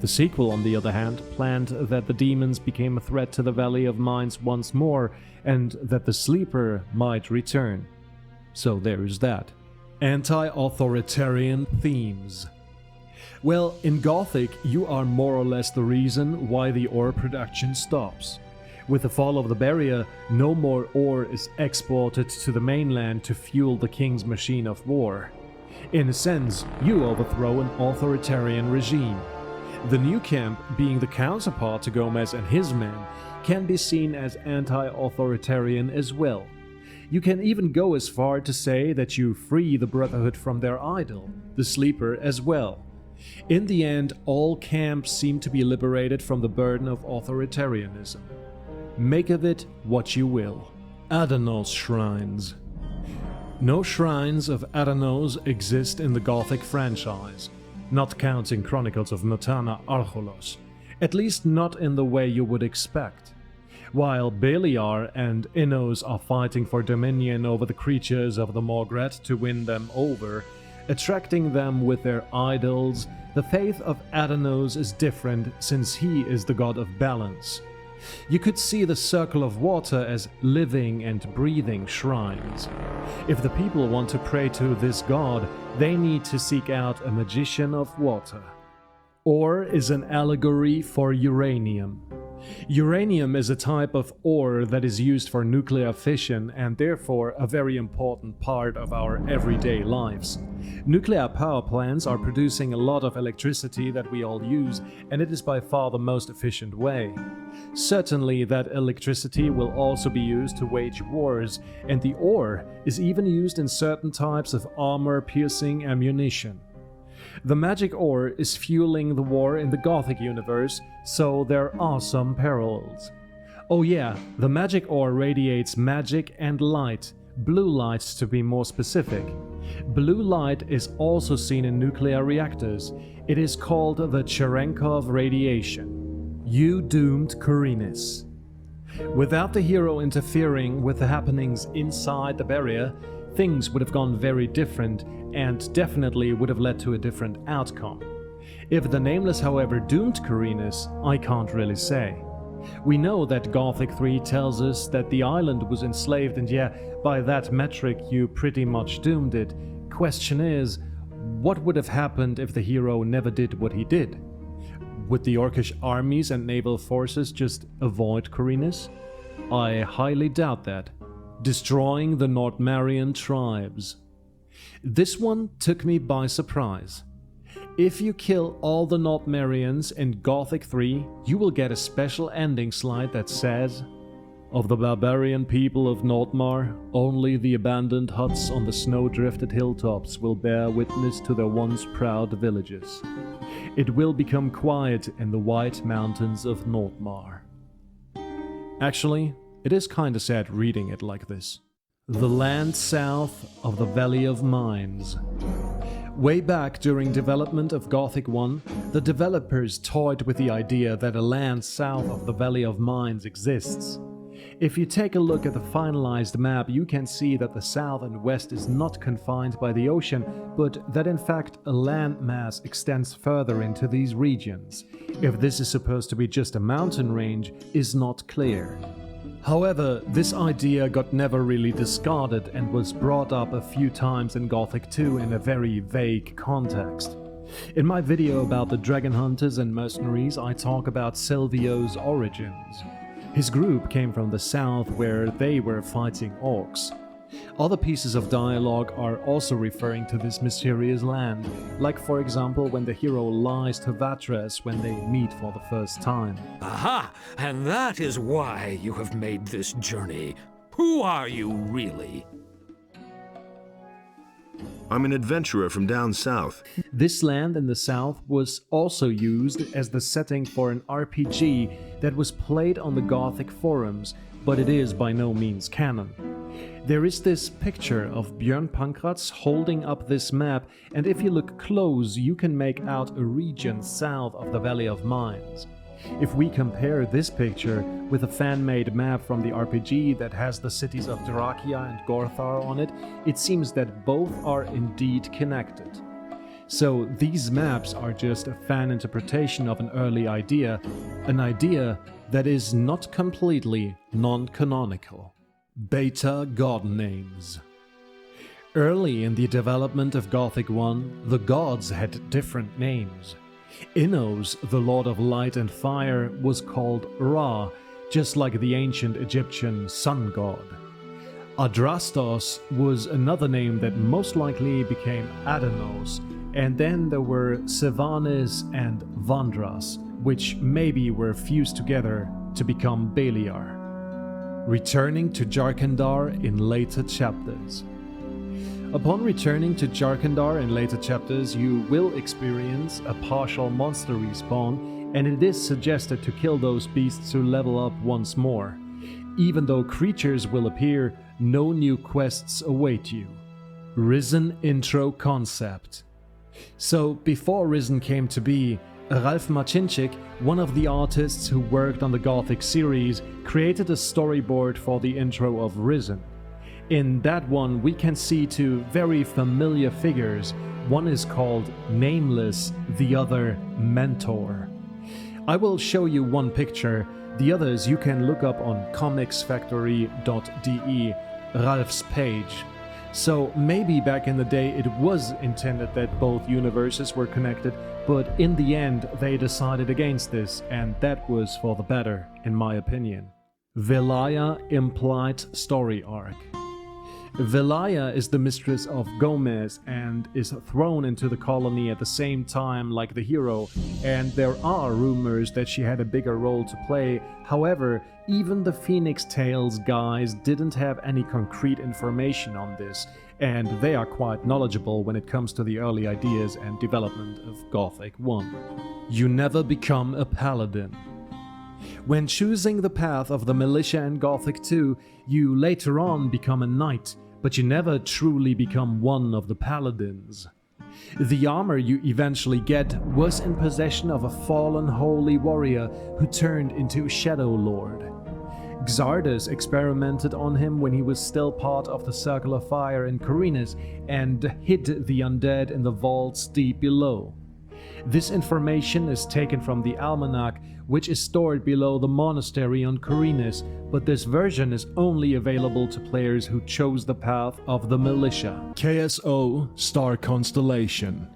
The sequel, on the other hand, planned that the demons became a threat to the Valley of Mines once more, and that the Sleeper might return. So there is that. Anti-authoritarian themes. Well, in Gothic, you are more or less the reason why the ore production stops. With the fall of the barrier, no more ore is exported to the mainland to fuel the king's machine of war. In a sense, you overthrow an authoritarian regime. The new camp, being the counterpart to Gomez and his men, can be seen as anti-authoritarian as well. You can even go as far to say that you free the Brotherhood from their idol, the Sleeper, as well. In the end, all camps seem to be liberated from the burden of authoritarianism. Make of it what you will. Adanos Shrines. No shrines of Adanos exist in the Gothic franchise, not counting Chronicles of Mutana Archolos, at least not in the way you would expect. While Beliar and Innos are fighting for dominion over the creatures of the Morgret to win them over, attracting them with their idols, the faith of Adanos is different since he is the god of balance. You could see the circle of water as living and breathing shrines. If the people want to pray to this god, they need to seek out a magician of water. Ore is an allegory for uranium. Uranium is a type of ore that is used for nuclear fission and therefore a very important part of our everyday lives. Nuclear power plants are producing a lot of electricity that we all use, and it is by far the most efficient way. Certainly that electricity will also be used to wage wars, and the ore is even used in certain types of armor-piercing ammunition. The magic ore is fueling the war in the Gothic universe, so there are some parallels. Oh yeah, the magic ore radiates magic and light, blue light to be more specific. Blue light is also seen in nuclear reactors. It is called the Cherenkov radiation. You doomed Korinis. Without the hero interfering with the happenings inside the barrier, things would have gone very different and definitely would have led to a different outcome. If the Nameless, however, doomed Korinis, I can't really say. We know that Gothic 3 tells us that the island was enslaved, and yeah, by that metric you pretty much doomed it. Question is, what would have happened if the hero never did what he did? Would the Orcish armies and naval forces just avoid Korinis? I highly doubt that. Destroying the Nordmarian tribes. This one took me by surprise. If you kill all the Nordmarians in Gothic 3, you will get a special ending slide that says, "Of the barbarian people of Nordmar, only the abandoned huts on the snow-drifted hilltops will bear witness to their once proud villages. It will become quiet in the white mountains of Nordmar." Actually, it is kinda sad reading it like this. The land south of the Valley of Mines. Way back during development of Gothic 1, the developers toyed with the idea that a land south of the Valley of Mines exists. If you take a look at the finalized map, you can see that the south and west is not confined by the ocean, but that in fact a land mass extends further into these regions. If this is supposed to be just a mountain range is not clear. However, this idea got never really discarded and was brought up a few times in Gothic 2 in a very vague context. In my video about the Dragon Hunters and Mercenaries, I talk about Silvio's origins. His group came from the south where they were fighting orcs. Other pieces of dialogue are also referring to this mysterious land, like for example when the hero lies to Vatres when they meet for the first time. Aha! And that is why you have made this journey. Who are you really? I'm an adventurer from down south. This land in the south was also used as the setting for an RPG that was played on the Gothic forums, but it is by no means canon. There is this picture of Björn Pankratz holding up this map, and if you look close, you can make out a region south of the Valley of Mines. If we compare this picture with a fan-made map from the RPG that has the cities of Drakia and Gorthar on it, it seems that both are indeed connected. So these maps are just a fan interpretation of an early idea, an idea that is not completely non-canonical. Beta God names. Early in the development of Gothic 1, the gods had different names. Innos, the Lord of Light and Fire, was called Ra, just like the ancient Egyptian sun god. Adrastos was another name that most likely became Adanos, and then there were Sevanes and Vandras, which maybe were fused together to become Beliar. Returning to Jarkandar in later chapters. Upon returning to Jarkandar in later chapters, you will experience a partial monster respawn, and it is suggested to kill those beasts to level up once more. Even though creatures will appear, no new quests await you. Risen intro concept. So, before Risen came to be, Ralph Macinchik, one of the artists who worked on the Gothic series, created a storyboard for the intro of Risen. In that one, we can see two very familiar figures. One is called Nameless, the other Mentor. I will show you one picture, the others you can look up on comicsfactory.de, Ralph's page. So maybe back in the day it was intended that both universes were connected, but in the end they decided against this, and that was for the better, in my opinion. Velaya implied story arc. Velaya is the mistress of Gomez and is thrown into the colony at the same time like the hero, and there are rumors that she had a bigger role to play. However, even the Phoenix Tales guys didn't have any concrete information on this, and they are quite knowledgeable when it comes to the early ideas and development of Gothic 1. You never become a paladin. When choosing the path of the militia in Gothic 2, you later on become a knight, but you never truly become one of the paladins. The armor you eventually get was in possession of a fallen holy warrior who turned into a Shadow Lord. Xardas experimented on him when he was still part of the Circle of Fire in Corinus and hid the undead in the vaults deep below. This information is taken from the almanac, which is stored below the monastery on Corinus, but this version is only available to players who chose the path of the militia. KSO Star Constellation.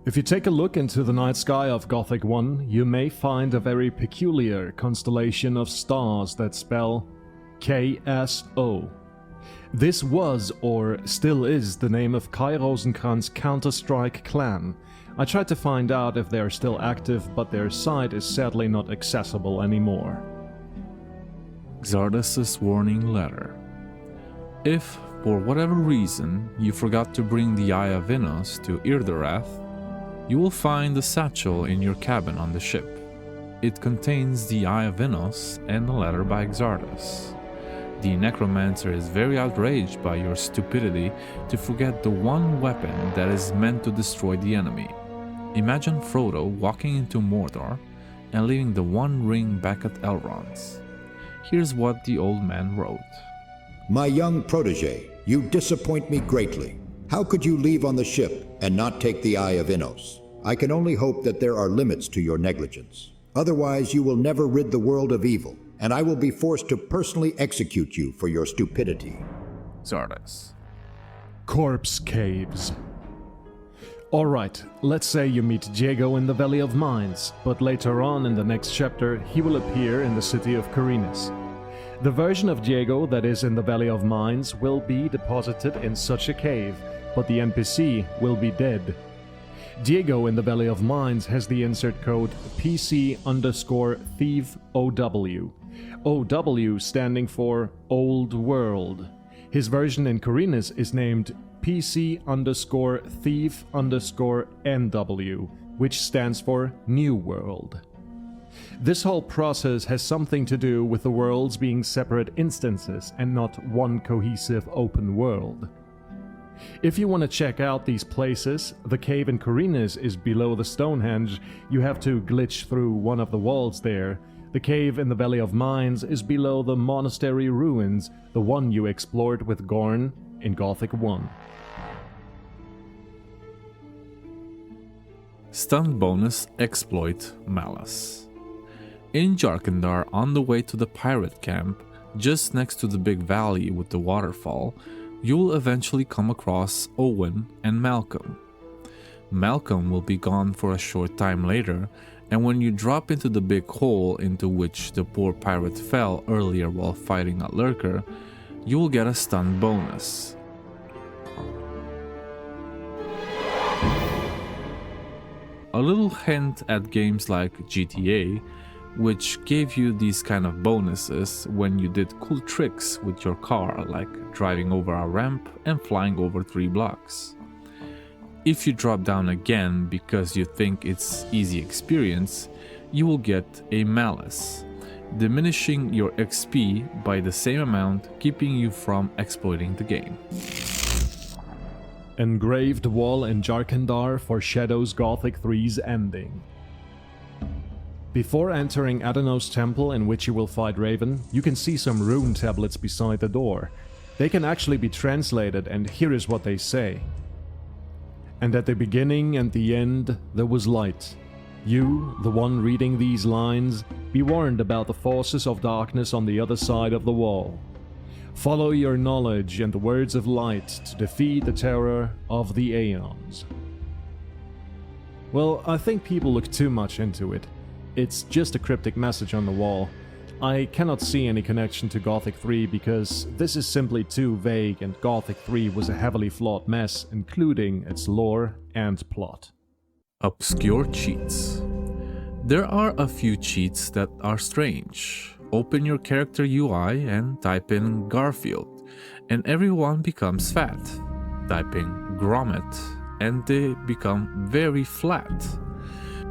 If you take a look into the night sky of Gothic 1, you may find a very peculiar constellation of stars that spell KSO. This was, or still is, the name of Kai Rosenkrantz' Counter-Strike clan. I tried to find out if they are still active, but their site is sadly not accessible anymore. Xardas' warning letter. If, for whatever reason, you forgot to bring the Eye of Innos to Irdarath, you will find the satchel in your cabin on the ship. It contains the Eye of Innos and a letter by Xardas. The necromancer is very outraged by your stupidity to forget the one weapon that is meant to destroy the enemy. Imagine Frodo walking into Mordor and leaving the One Ring back at Elrond's. Here's what the old man wrote. My young protege, you disappoint me greatly. How could you leave on the ship and not take the Eye of Innos? I can only hope that there are limits to your negligence. Otherwise, you will never rid the world of evil, and I will be forced to personally execute you for your stupidity. Xardas. Corpse Caves. Alright, let's say you meet Diego in the Valley of Mines, but later on in the next chapter he will appear in the city of Corinus. The version of Diego that is in the Valley of Mines will be deposited in such a cave, but the NPC will be dead. Diego in the Valley of Mines has the insert code PC_ThiefOW. OW standing for Old World. His version in Corinus is named PC_Thief_NW, which stands for New World. This whole process has something to do with the worlds being separate instances and not one cohesive open world. If you want to check out these places, the cave in Corinus is below the Stonehenge. You have to glitch through one of the walls there. The cave in the Valley of Mines is below the monastery ruins, the one you explored with Gorn in Gothic 1. Stunt bonus exploit Malice. In Jarkandar, on the way to the pirate camp, just next to the big valley with the waterfall, you will eventually come across Owen and Malcolm. Malcolm will be gone for a short time later, and when you drop into the big hole into which the poor pirate fell earlier while fighting a lurker, you will get a stun bonus. A little hint at games like GTA, which gave you these kind of bonuses when you did cool tricks with your car, like driving over a ramp and flying over 3 blocks. If you drop down again because you think it's easy experience, you will get a malice, diminishing your XP by the same amount, keeping you from exploiting the game. Engraved wall in Jarkandar foreshadows Gothic 3's ending. Before entering Adonos temple, in which you will fight Raven, you can see some rune tablets beside the door. They can actually be translated, and here is what they say. And at the beginning and the end there was light. You, the one reading these lines, be warned about the forces of darkness on the other side of the wall. Follow your knowledge and the words of light to defeat the terror of the aeons. Well, I think people look too much into it. It's just a cryptic message on the wall. I cannot see any connection to Gothic 3 because this is simply too vague, and Gothic 3 was a heavily flawed mess, including its lore and plot. Obscure cheats. There are a few cheats that are strange. Open your character UI and type in Garfield, and everyone becomes fat. Type in Grommet, and they become very flat.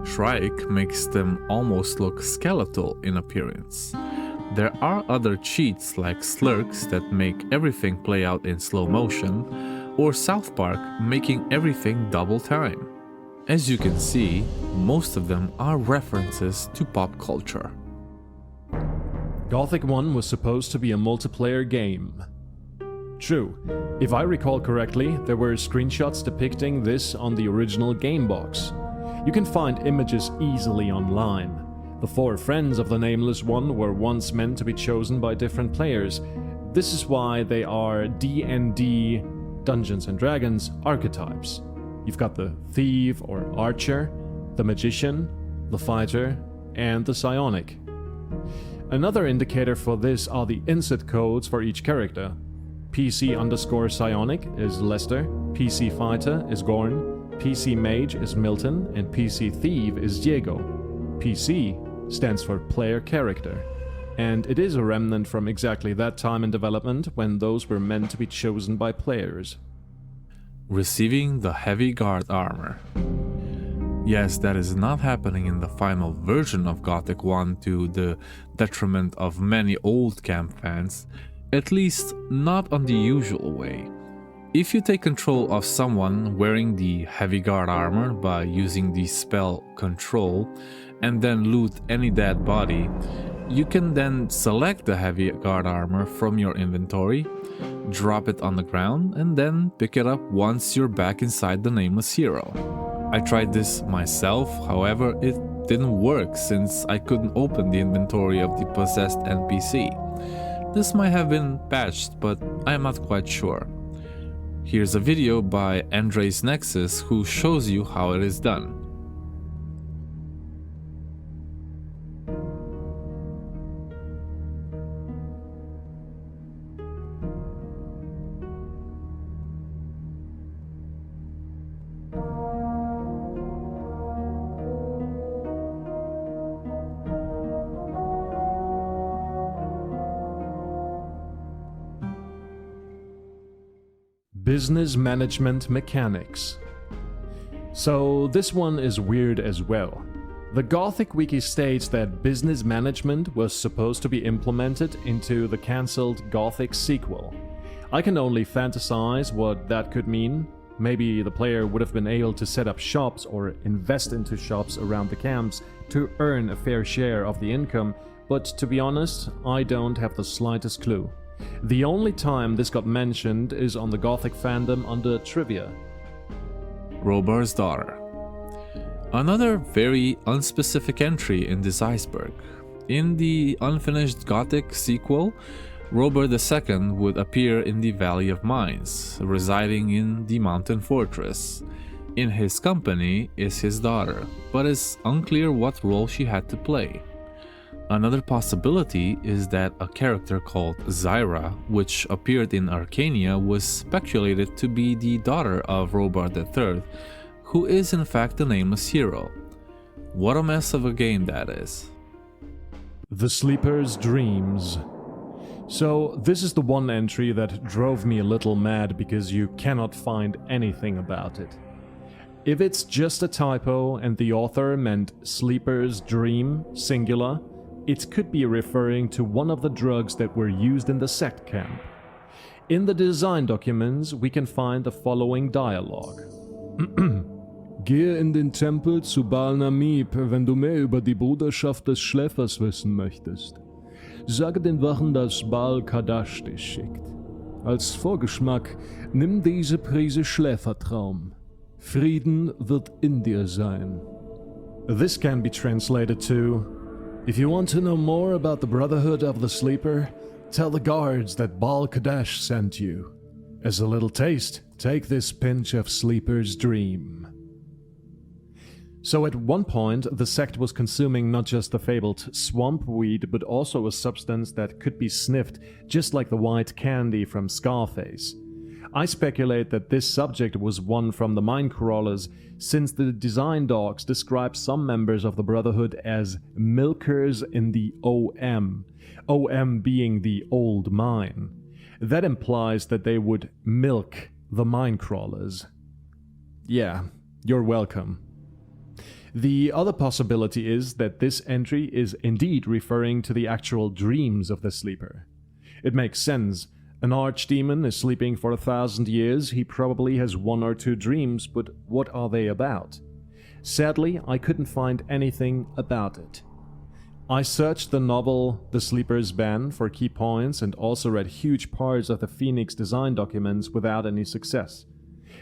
Shrike makes them almost look skeletal in appearance. There are other cheats like Slurks that make everything play out in slow motion, or South Park making everything double time. As you can see, most of them are references to pop culture. Gothic 1 was supposed to be a multiplayer game. True, if I recall correctly, there were screenshots depicting this on the original game box. You can find images easily online. The 4 friends of the Nameless One were once meant to be chosen by different players. This is why they are D&D, Dungeons & Dragons archetypes. You've got the Thief or Archer, the Magician, the Fighter, and the Psionic. Another indicator for this are the insert codes for each character. PC_Psionic is Lester, PC Fighter is Gorn, PC Mage is Milton, and PC Thief is Diego. PC stands for Player Character, and it is a remnant from exactly that time in development when those were meant to be chosen by players. Receiving the heavy guard armor. Yes, that is not happening in the final version of Gothic 1 to the detriment of many old camp fans, at least not on the usual way. If you take control of someone wearing the heavy guard armor by using the spell Control and then loot any dead body, you can then select the heavy guard armor from your inventory, drop it on the ground, and then pick it up once you're back inside the Nameless Hero. I tried this myself, however it didn't work since I couldn't open the inventory of the possessed NPC. This might have been patched, but I am not quite sure. Here's a video by Andres Nexus who shows you how it is done. Business management mechanics. So this one is weird as well. The Gothic wiki states that business management was supposed to be implemented into the cancelled Gothic sequel. I can only fantasize what that could mean. Maybe the player would have been able to set up shops or invest into shops around the camps to earn a fair share of the income, but to be honest, I don't have the slightest clue. The only time this got mentioned is on the Gothic fandom under trivia. Robar's daughter. Another very unspecific entry in this iceberg. In the unfinished Gothic sequel, Robar II would appear in the Valley of Mines, residing in the mountain fortress. In his company is his daughter, but it's unclear what role she had to play. Another possibility is that a character called Zyra, which appeared in Arcania, was speculated to be the daughter of Robar III, who is in fact the Nameless Hero. What a mess of a game that is. The Sleeper's Dreams. So, this is the one entry that drove me a little mad because you cannot find anything about it. If it's just a typo and the author meant Sleeper's Dream, singular, it could be referring to one of the drugs that were used in the sect camp. In the design documents, we can find the following dialogue. Gehe in den Tempel zu Baal Namib, wenn du mehr über die Bruderschaft des Schläfers wissen möchtest. Sage den Wachen, dass Baal Kadash dich schickt. Als Vorgeschmack, nimm diese Prise Schläfertraum. Frieden wird in dir sein. This can be translated to, if you want to know more about the Brotherhood of the Sleeper, tell the guards that Baal Kadash sent you. As a little taste, take this pinch of Sleeper's Dream. So at one point, the sect was consuming not just the fabled swamp weed, but also a substance that could be sniffed, just like the white candy from Scarface. I speculate that this subject was one from the mine crawlers, since the design docs describe some members of the Brotherhood as milkers in the OM, OM being the old mine. That implies that they would milk the mine crawlers. Yeah, you're welcome. The other possibility is that this entry is indeed referring to the actual dreams of the sleeper. It makes sense. An archdemon is sleeping for 1,000 years, he probably has 1 or 2 dreams, but what are they about? Sadly, I couldn't find anything about it. I searched the novel The Sleeper's Ban for key points and also read huge parts of the Phoenix design documents without any success.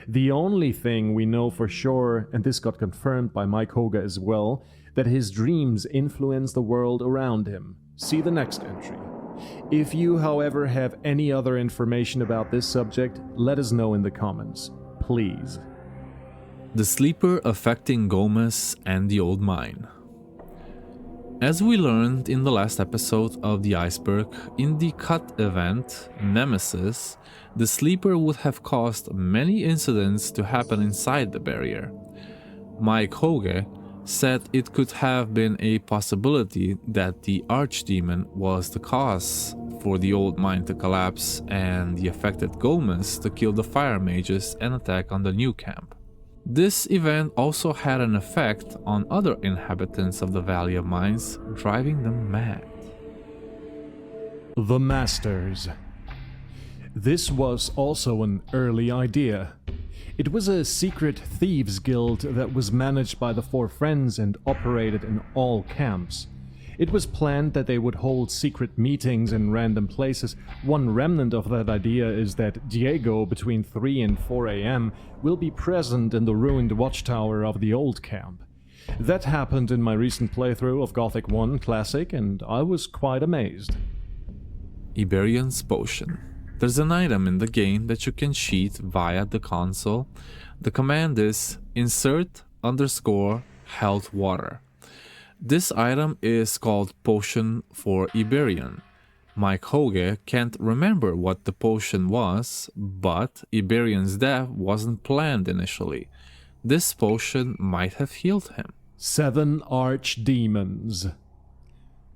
The only thing we know for sure, and this got confirmed by Mike Hoga as well, that his dreams influence the world around him. See the next entry. If you, however, have any other information about this subject, let us know in the comments, please. The Sleeper affecting Gomez and the Old Mine. As we learned in the last episode of the Iceberg, in the cut event, Nemesis, the Sleeper would have caused many incidents to happen inside the barrier. Mike Hoge said it could have been a possibility that the Archdemon was the cause for the old mine to collapse and the affected Gomez to kill the fire mages and attack on the new camp. This event also had an effect on other inhabitants of the Valley of Mines, driving them mad. The Masters. This was also an early idea. It was a secret thieves guild that was managed by the 4 friends and operated in all camps. It was planned that they would hold secret meetings in random places. One remnant of that idea is that Diego, between 3 and 4 a.m., will be present in the ruined watchtower of the old camp. That happened in my recent playthrough of Gothic 1 Classic, and I was quite amazed. Iberian's Potion. There's an item in the game that you can cheat via the console. The command is insert_health water. This item is called Potion for Iberian. Mike Hoge can't remember what the potion was, but Iberian's death wasn't planned initially. This potion might have healed him. 7 Archdemons.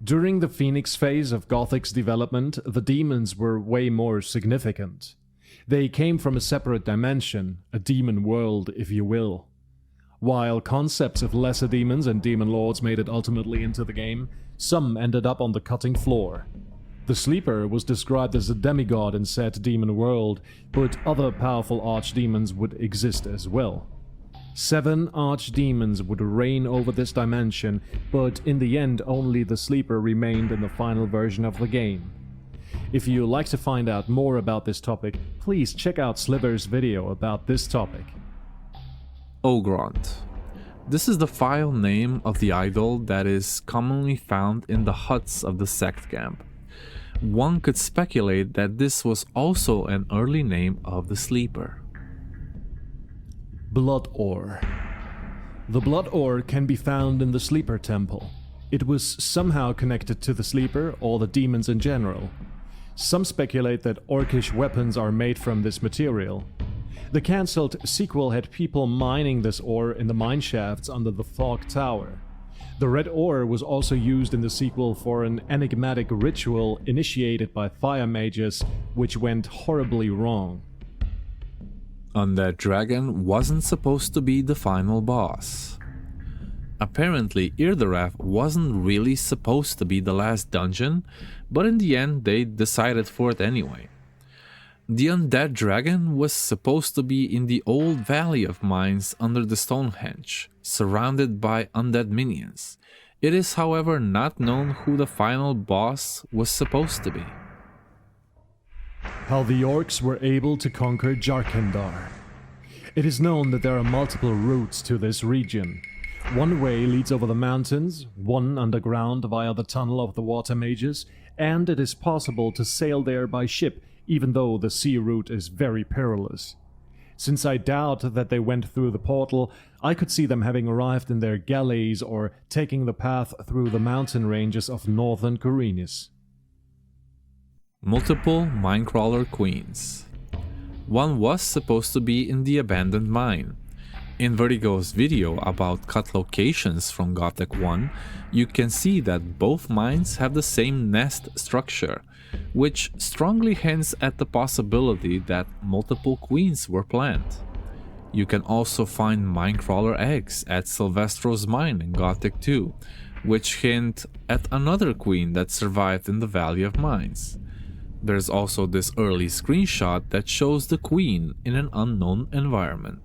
During the Phoenix phase of Gothic's development, the demons were way more significant. They came from a separate dimension, a demon world, if you will. While concepts of lesser demons and demon lords made it ultimately into the game, some ended up on the cutting floor. The Sleeper was described as a demigod in said demon world, but other powerful archdemons would exist as well. 7 archdemons would reign over this dimension, but in the end only the Sleeper remained in the final version of the game. If you like to find out more about this topic, please check out Sliver's video about this topic. Ogront. This is the file name of the idol that is commonly found in the huts of the sect camp. One could speculate that this was also an early name of the Sleeper. Blood Ore. The Blood Ore can be found in the Sleeper Temple. It was somehow connected to the Sleeper or the demons in general. Some speculate that orcish weapons are made from this material. The cancelled sequel had people mining this ore in the mine shafts under the Fog Tower. The red ore was also used in the sequel for an enigmatic ritual initiated by fire mages, which went horribly wrong. Undead Dragon wasn't supposed to be the final boss. Apparently, Irdereth wasn't really supposed to be the last dungeon, but in the end they decided for it anyway. The Undead Dragon was supposed to be in the old Valley of Mines under the Stonehenge, surrounded by undead minions. It is, however, not known who the final boss was supposed to be. How the orcs were able to conquer Jarkandar. It is known that there are multiple routes to this region. One way leads over the mountains, one underground via the tunnel of the water mages, and it is possible to sail there by ship, even though the sea route is very perilous. Since I doubt that they went through the portal, I could see them having arrived in their galleys or taking the path through the mountain ranges of northern Khorinis. Multiple Minecrawler Queens. One was supposed to be in the abandoned mine. In Vertigo's video about cut locations from Gothic 1, you can see that both mines have the same nest structure, which strongly hints at the possibility that multiple queens were planned. You can also find Minecrawler eggs at Silvestro's mine in Gothic 2, which hint at another queen that survived in the Valley of Mines. There's also this early screenshot that shows the queen in an unknown environment.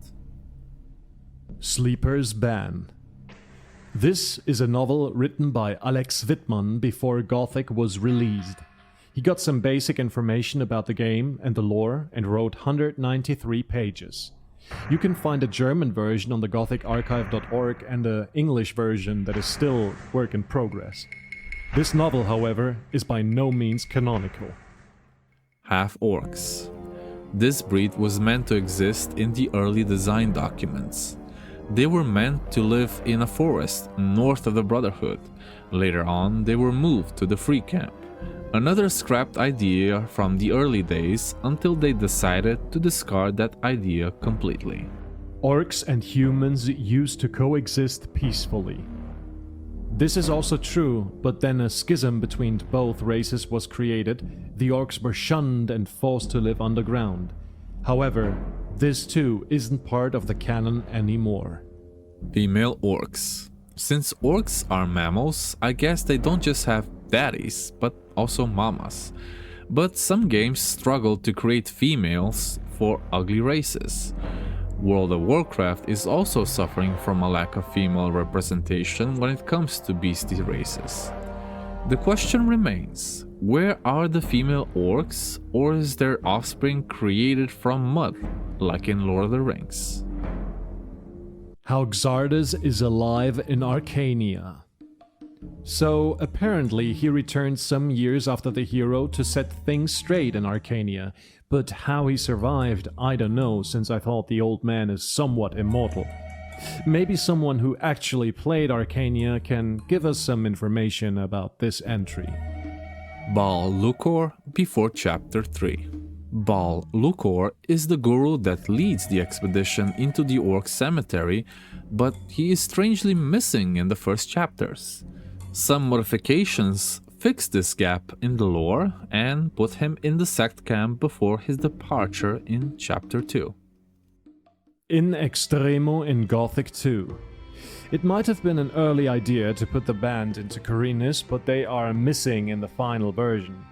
Sleeper's Ban. This is a novel written by Alex Wittmann before Gothic was released. He got some basic information about the game and the lore and wrote 193 pages. You can find a German version on the gothicarchive.org and an English version that is still work in progress. This novel, however, is by no means canonical. Half-orcs. This breed was meant to exist in the early design documents. They were meant to live in a forest north of the Brotherhood. Later on, they were moved to the Free Camp. Another scrapped idea from the early days until they decided to discard that idea completely. Orcs and humans used to coexist peacefully. This is also true, but then a schism between both races was created. The orcs were shunned and forced to live underground. However, this too isn't part of the canon anymore. Female orcs. Since orcs are mammals, I guess they don't just have daddies, but also mamas. But some games struggle to create females for ugly races. World of Warcraft is also suffering from a lack of female representation when it comes to beastie races. The question remains, where are the female orcs, or is their offspring created from mud, like in Lord of the Rings? How Xardas is alive in Arcania. So, apparently he returned some years after the hero to set things straight in Arcania, but how he survived, I don't know, since I thought the old man is somewhat immortal. Maybe someone who actually played Arcania can give us some information about this entry. Baal Lucor before Chapter 3. Baal Lucor is the guru that leads the expedition into the Orc Cemetery, but he is strangely missing in the first chapters. Some modifications fixed this gap in the lore and put him in the sect camp before his departure in Chapter 2. In Extremo in Gothic 2. It might have been an early idea to put the band into Khorinis, but they are missing in the final version.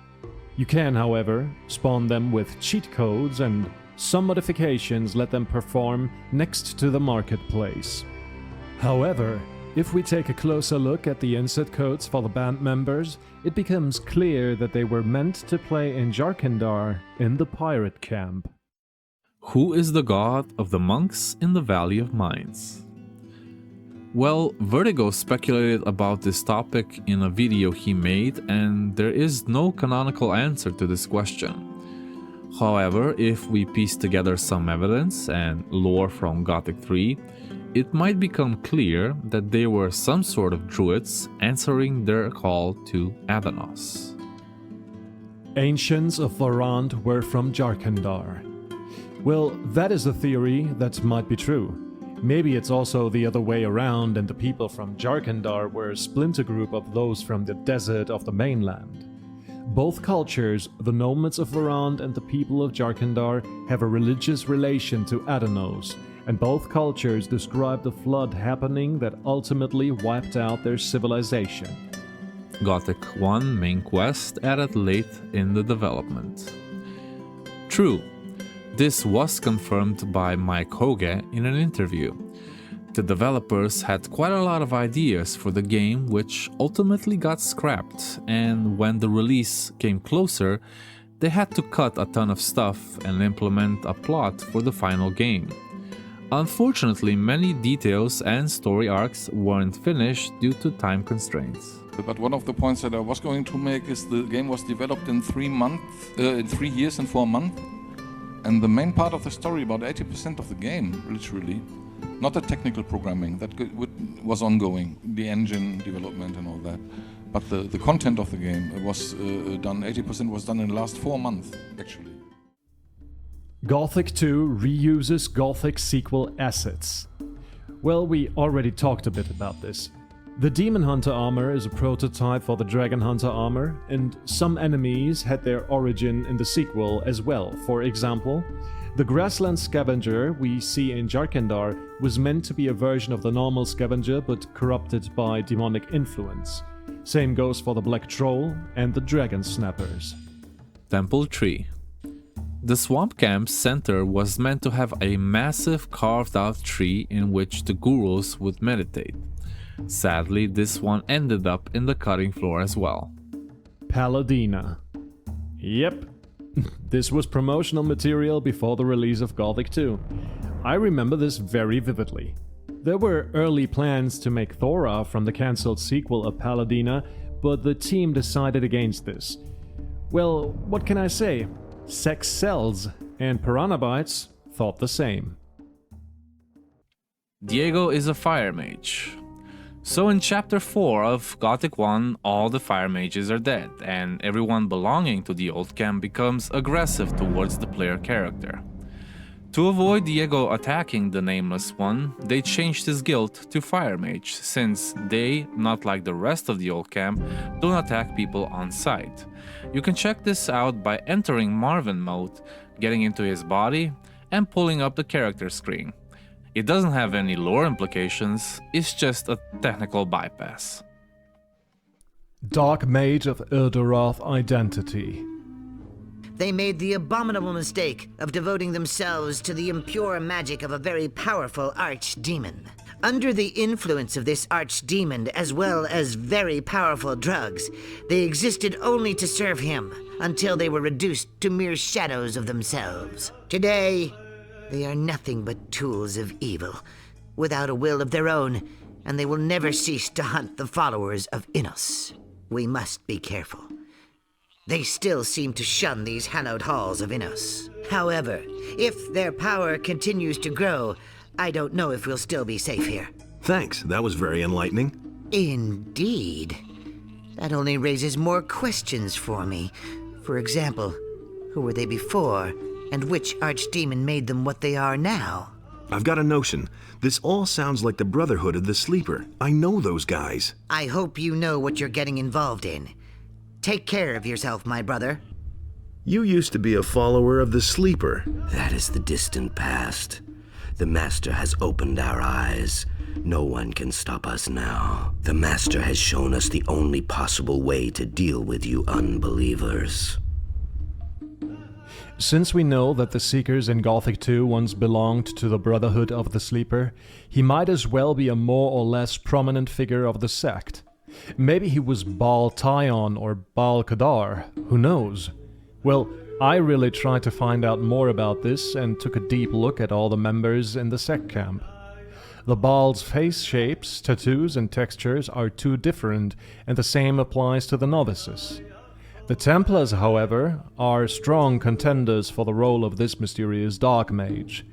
You can, however, spawn them with cheat codes, and some modifications let them perform next to the marketplace. However, if we take a closer look at the insert codes for the band members, it becomes clear that they were meant to play in Jarkandar in the pirate camp. Who is the god of the monks in the Valley of Mines? Well, Vertigo speculated about this topic in a video he made, and there is no canonical answer to this question. However, if we piece together some evidence and lore from Gothic 3, it might become clear that they were some sort of druids answering their call to Adanos. Ancients of Varant were from Jarkandar. Well, that is a theory that might be true. Maybe it's also the other way around and the people from Jarkandar were a splinter group of those from the desert of the mainland. Both cultures, the nomads of Varand and the people of Jarkandar, have a religious relation to Adanos, and both cultures describe the flood happening that ultimately wiped out their civilization. Gothic 1 main quest added late in the development. True, this was confirmed by Mike Hoge in an interview. The developers had quite a lot of ideas for the game which ultimately got scrapped, and when the release came closer, they had to cut a ton of stuff and implement a plot for the final game. Unfortunately, many details and story arcs weren't finished due to time constraints. But one of the points that I was going to make is the game was developed in 3 years and 4 months. And the main part of the story, about 80% of the game, literally, not the technical programming, that was ongoing, the engine development and all that. But the content of the game was done, 80% was done in the last 4 months, actually. Gothic 2 reuses Gothic sequel assets. Well, we already talked a bit about this. The Demon Hunter armor is a prototype for the Dragon Hunter armor, and some enemies had their origin in the sequel as well. For example, the Grassland Scavenger we see in Jarkandar was meant to be a version of the normal Scavenger but corrupted by demonic influence. Same goes for the Black Troll and the Dragon Snappers. Temple Tree. The Swamp Camp's center was meant to have a massive carved-out tree in which the gurus would meditate. Sadly, this one ended up in the cutting floor as well. Paladina. Yep, this was promotional material before the release of Gothic 2. I remember this very vividly. There were early plans to make Thora from the cancelled sequel of Paladina, but the team decided against this. Well, what can I say? Sex sells, and Piranha Bytes thought the same. Diego is a fire mage. So in Chapter 4 of Gothic 1, all the fire mages are dead, and everyone belonging to the old camp becomes aggressive towards the player character. To avoid Diego attacking the Nameless One, they changed his guild to Fire Mage, since they, not like the rest of the old camp, don't attack people on sight. You can check this out by entering Marvin mode, getting into his body, and pulling up the character screen. It doesn't have any lore implications, it's just a technical bypass. Dark Mage of Erderoth Identity. They made the abominable mistake of devoting themselves to the impure magic of a very powerful archdemon. Under the influence of this archdemon, as well as very powerful drugs, they existed only to serve him, until they were reduced to mere shadows of themselves. Today, they are nothing but tools of evil, without a will of their own, and they will never cease to hunt the followers of Innos. We must be careful. They still seem to shun these hallowed halls of Innos. However, if their power continues to grow, I don't know if we'll still be safe here. Thanks, that was very enlightening. Indeed. That only raises more questions for me. For example, who were they before, and which archdemon made them what they are now? I've got a notion. This all sounds like the Brotherhood of the Sleeper. I know those guys. I hope you know what you're getting involved in. Take care of yourself, my brother. You used to be a follower of the Sleeper. That is the distant past. The Master has opened our eyes. No one can stop us now. The Master has shown us the only possible way to deal with you unbelievers. Since we know that the Seekers in Gothic 2 once belonged to the Brotherhood of the Sleeper, he might as well be a more or less prominent figure of the sect. Maybe he was Baal Tyon or Baal Kadar, who knows? Well, I really tried to find out more about this and took a deep look at all the members in the sect camp. The Baal's face shapes, tattoos and textures are too different, and the same applies to the novices. The Templars, however, are strong contenders for the role of this mysterious Dark Mage.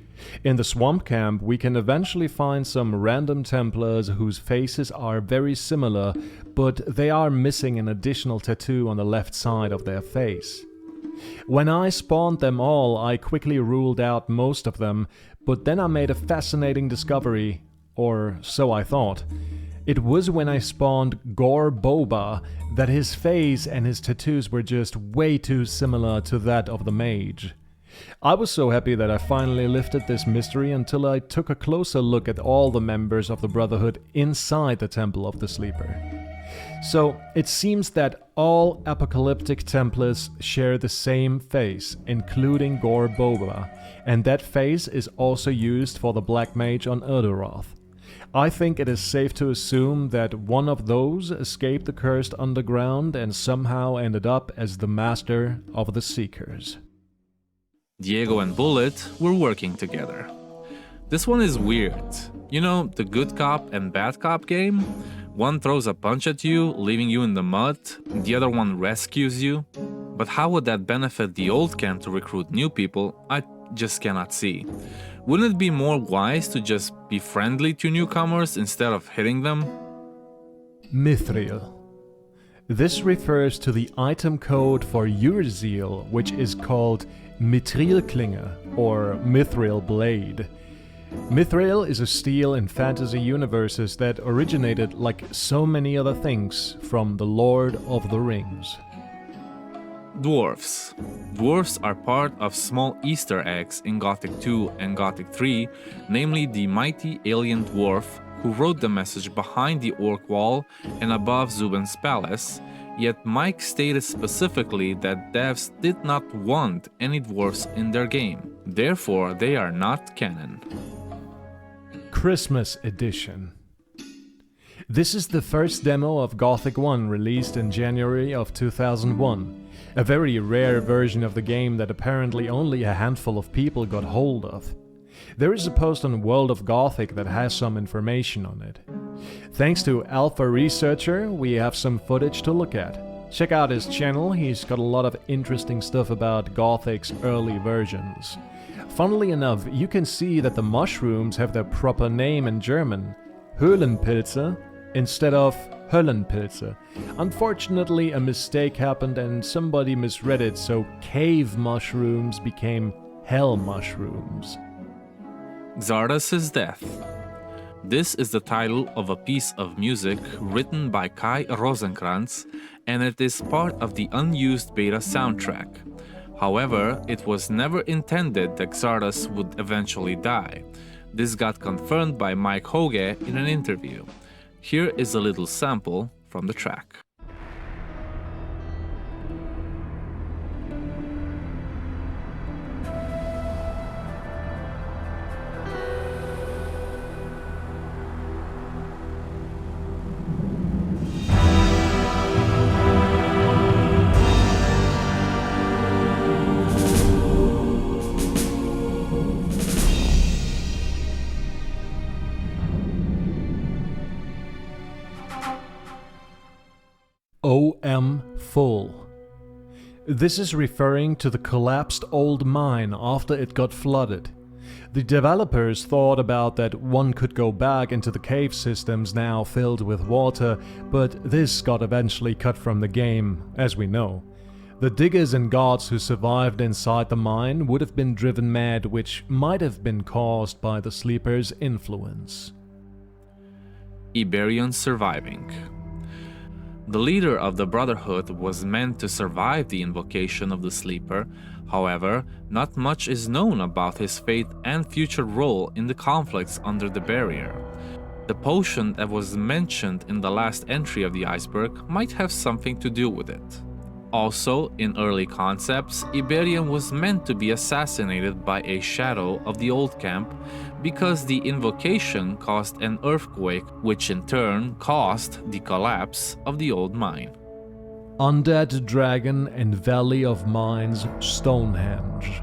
In the Swamp Camp, we can eventually find some random Templars whose faces are very similar, but they are missing an additional tattoo on the left side of their face. When I spawned them all, I quickly ruled out most of them, But then I made a fascinating discovery, or so I thought. It was when I spawned Gore Boba that his face and his tattoos were just way too similar to that of the mage. I was so happy that I finally lifted this mystery until I took a closer look at all the members of the Brotherhood inside the Temple of the Sleeper. So, it seems that all apocalyptic Templars share the same face, including Gore Boba, and that face is also used for the Black Mage on Erderoth. I think it is safe to assume that one of those escaped the cursed underground and somehow ended up as the master of the Seekers. Diego and Bullet were working together. This one is weird. You know, the good cop and bad cop game? One throws a punch at you, leaving you in the mud, the other one rescues you. But how would that benefit the old camp to recruit new people? I just cannot see. Wouldn't it be more wise to just be friendly to newcomers instead of hitting them? Mithril. This refers to the item code for Urzeal, which is called Mithrilklinge, or Mithril Blade. Mithril is a steel in fantasy universes that originated, like so many other things, from the Lord of the Rings. Dwarfs. Dwarfs are part of small Easter eggs in Gothic 2 and Gothic 3, namely the mighty alien dwarf who wrote the message behind the orc wall and above Zubin's palace, yet Mike stated specifically that devs did not want any dwarfs in their game, therefore they are not canon. Christmas Edition. This is the first demo of Gothic 1 released in January of 2001, a very rare version of the game that apparently only a handful of people got hold of. There is a post on World of Gothic that has some information on it. Thanks to Alpha Researcher, we have some footage to look at. Check out his channel, he's got a lot of interesting stuff about Gothic's early versions. Funnily enough, you can see that the mushrooms have their proper name in German, Höhlenpilze, instead of Höllenpilze. Unfortunately, a mistake happened and somebody misread it, so cave mushrooms became hell mushrooms. Xardus' Death. This is the title of a piece of music written by Kai Rosenkrantz, and it is part of the unused beta soundtrack. However, it was never intended that Xardus would eventually die. This got confirmed by Mike Hoge in an interview. Here is a little sample from the track. OM Full. This is referring to the collapsed old mine after it got flooded. The developers thought about that one could go back into the cave systems now filled with water, but this got eventually cut from the game, as we know. The diggers and gods who survived inside the mine would have been driven mad, which might have been caused by the Sleeper's influence. Iberian surviving. The leader of the Brotherhood was meant to survive the invocation of the Sleeper. However, not much is known about his fate and future role in the conflicts under the barrier. The potion that was mentioned in the last entry of the iceberg might have something to do with it. Also, in early concepts, Iberian was meant to be assassinated by a shadow of the old camp because the invocation caused an earthquake, which in turn caused the collapse of the old mine. Undead Dragon and Valley of Mines, Stonehenge.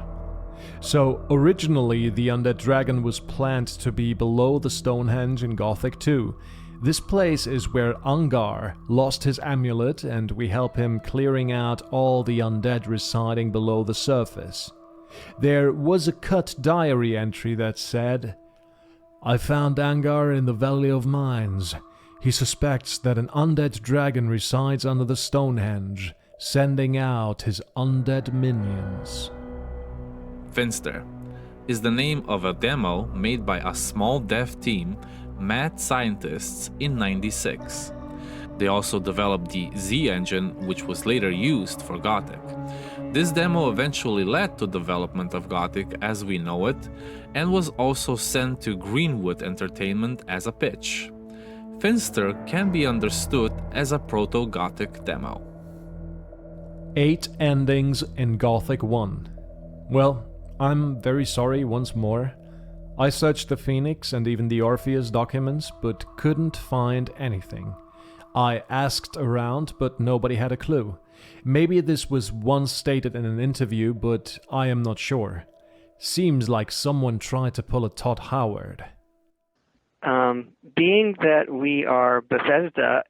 So, originally the Undead Dragon was planned to be below the Stonehenge in Gothic 2. This place is where Angar lost his amulet, and we help him clearing out all the undead residing below the surface. There was a cut diary entry that said, "I found Angar in the Valley of Mines. He suspects that an undead dragon resides under the Stonehenge, sending out his undead minions." Finster. is the name of a demo made by a small dev team, mad scientists, in '96. They also developed the Z engine, which was later used for Gothic. This demo eventually led to development of Gothic as we know it, and was also sent to Greenwood Entertainment as a pitch. Finster can be understood as a proto-Gothic demo. 8 endings in Gothic 1. Well, I'm very sorry once more. I searched the Phoenix and even the Orpheus documents, but couldn't find anything. I asked around, but nobody had a clue. Maybe this was once stated in an interview, but I am not sure. Seems like someone tried to pull a Todd Howard. Being that we are Bethesda,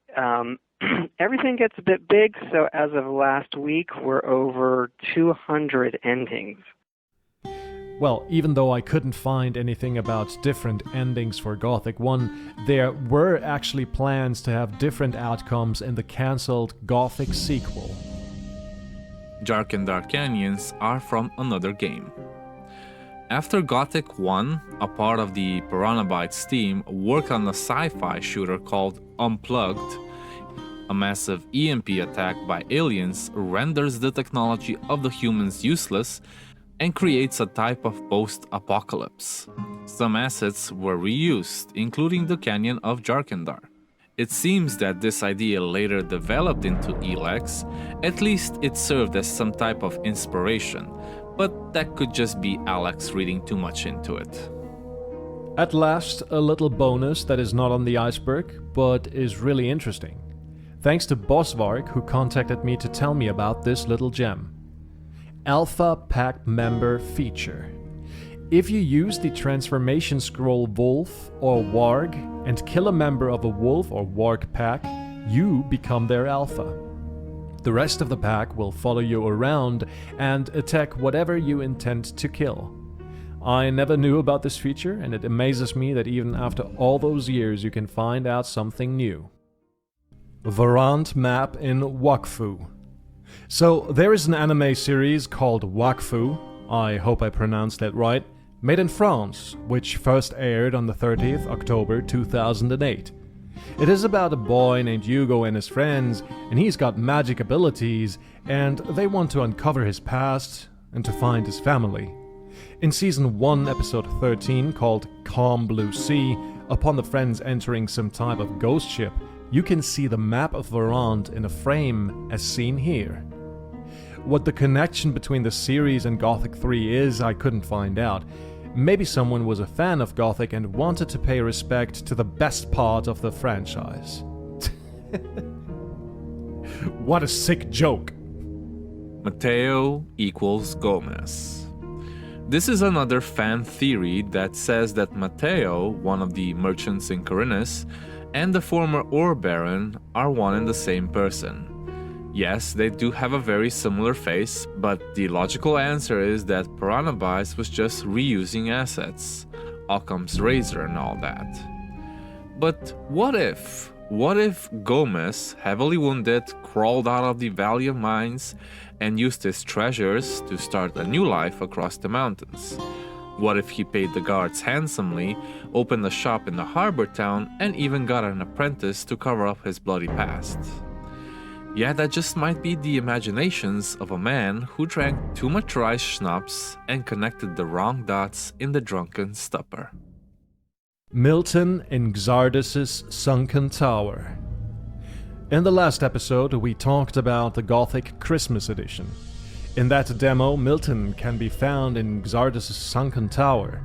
everything gets a bit big, so as of last week, we're over 200 endings. Well, even though I couldn't find anything about different endings for Gothic 1, there were actually plans to have different outcomes in the cancelled Gothic sequel. Jarkandar Canyons are from another game. After Gothic 1, a part of the Piranha Bytes team worked on a sci-fi shooter called Unplugged. A massive EMP attack by aliens renders the technology of the humans useless and creates a type of post-apocalypse. Some assets were reused, including the Canyon of Jarkandar. It seems that this idea later developed into Elex, at least it served as some type of inspiration, but that could just be Alex reading too much into it. At last, a little bonus that is not on the iceberg, but is really interesting. Thanks to Bosvark, who contacted me to tell me about this little gem. Alpha Pack Member Feature. If you use the transformation scroll Wolf or Warg and kill a member of a Wolf or Warg pack, you become their alpha. The rest of the pack will follow you around and attack whatever you intend to kill. I never knew about this feature, and it amazes me that even after all those years you can find out something new. Varant map in Wakfu. So there is an anime series called Wakfu, I hope I pronounced that right, made in France, which first aired on the 30th October 2008. It is about a boy named Hugo and his friends, and he's got magic abilities, and they want to uncover his past and to find his family. In Season 1, Episode 13, called Calm Blue Sea, upon the friends entering some type of ghost ship, you can see the map of Varant in a frame as seen here. What the connection between the series and Gothic 3 is, I couldn't find out. Maybe someone was a fan of Gothic and wanted to pay respect to the best part of the franchise. What a sick joke! Mateo equals Gomez. This is another fan theory that says that Mateo, one of the merchants in Corinus, and the former ore baron are one and the same person. Yes, they do have a very similar face, but the logical answer is that Piranha Bytes was just reusing assets, Occam's razor and all that. But what if Gomez, heavily wounded, crawled out of the Valley of Mines and used his treasures to start a new life across the mountains? What if he paid the guards handsomely, opened a shop in the harbor town, and even got an apprentice to cover up his bloody past? Yeah, that just might be the imaginations of a man who drank too much rice schnapps and connected the wrong dots in the drunken stupor. Milton in Xardus' Sunken Tower. In the last episode, we talked about the Gothic Christmas Edition. In that demo, Milton can be found in Xardus' Sunken Tower.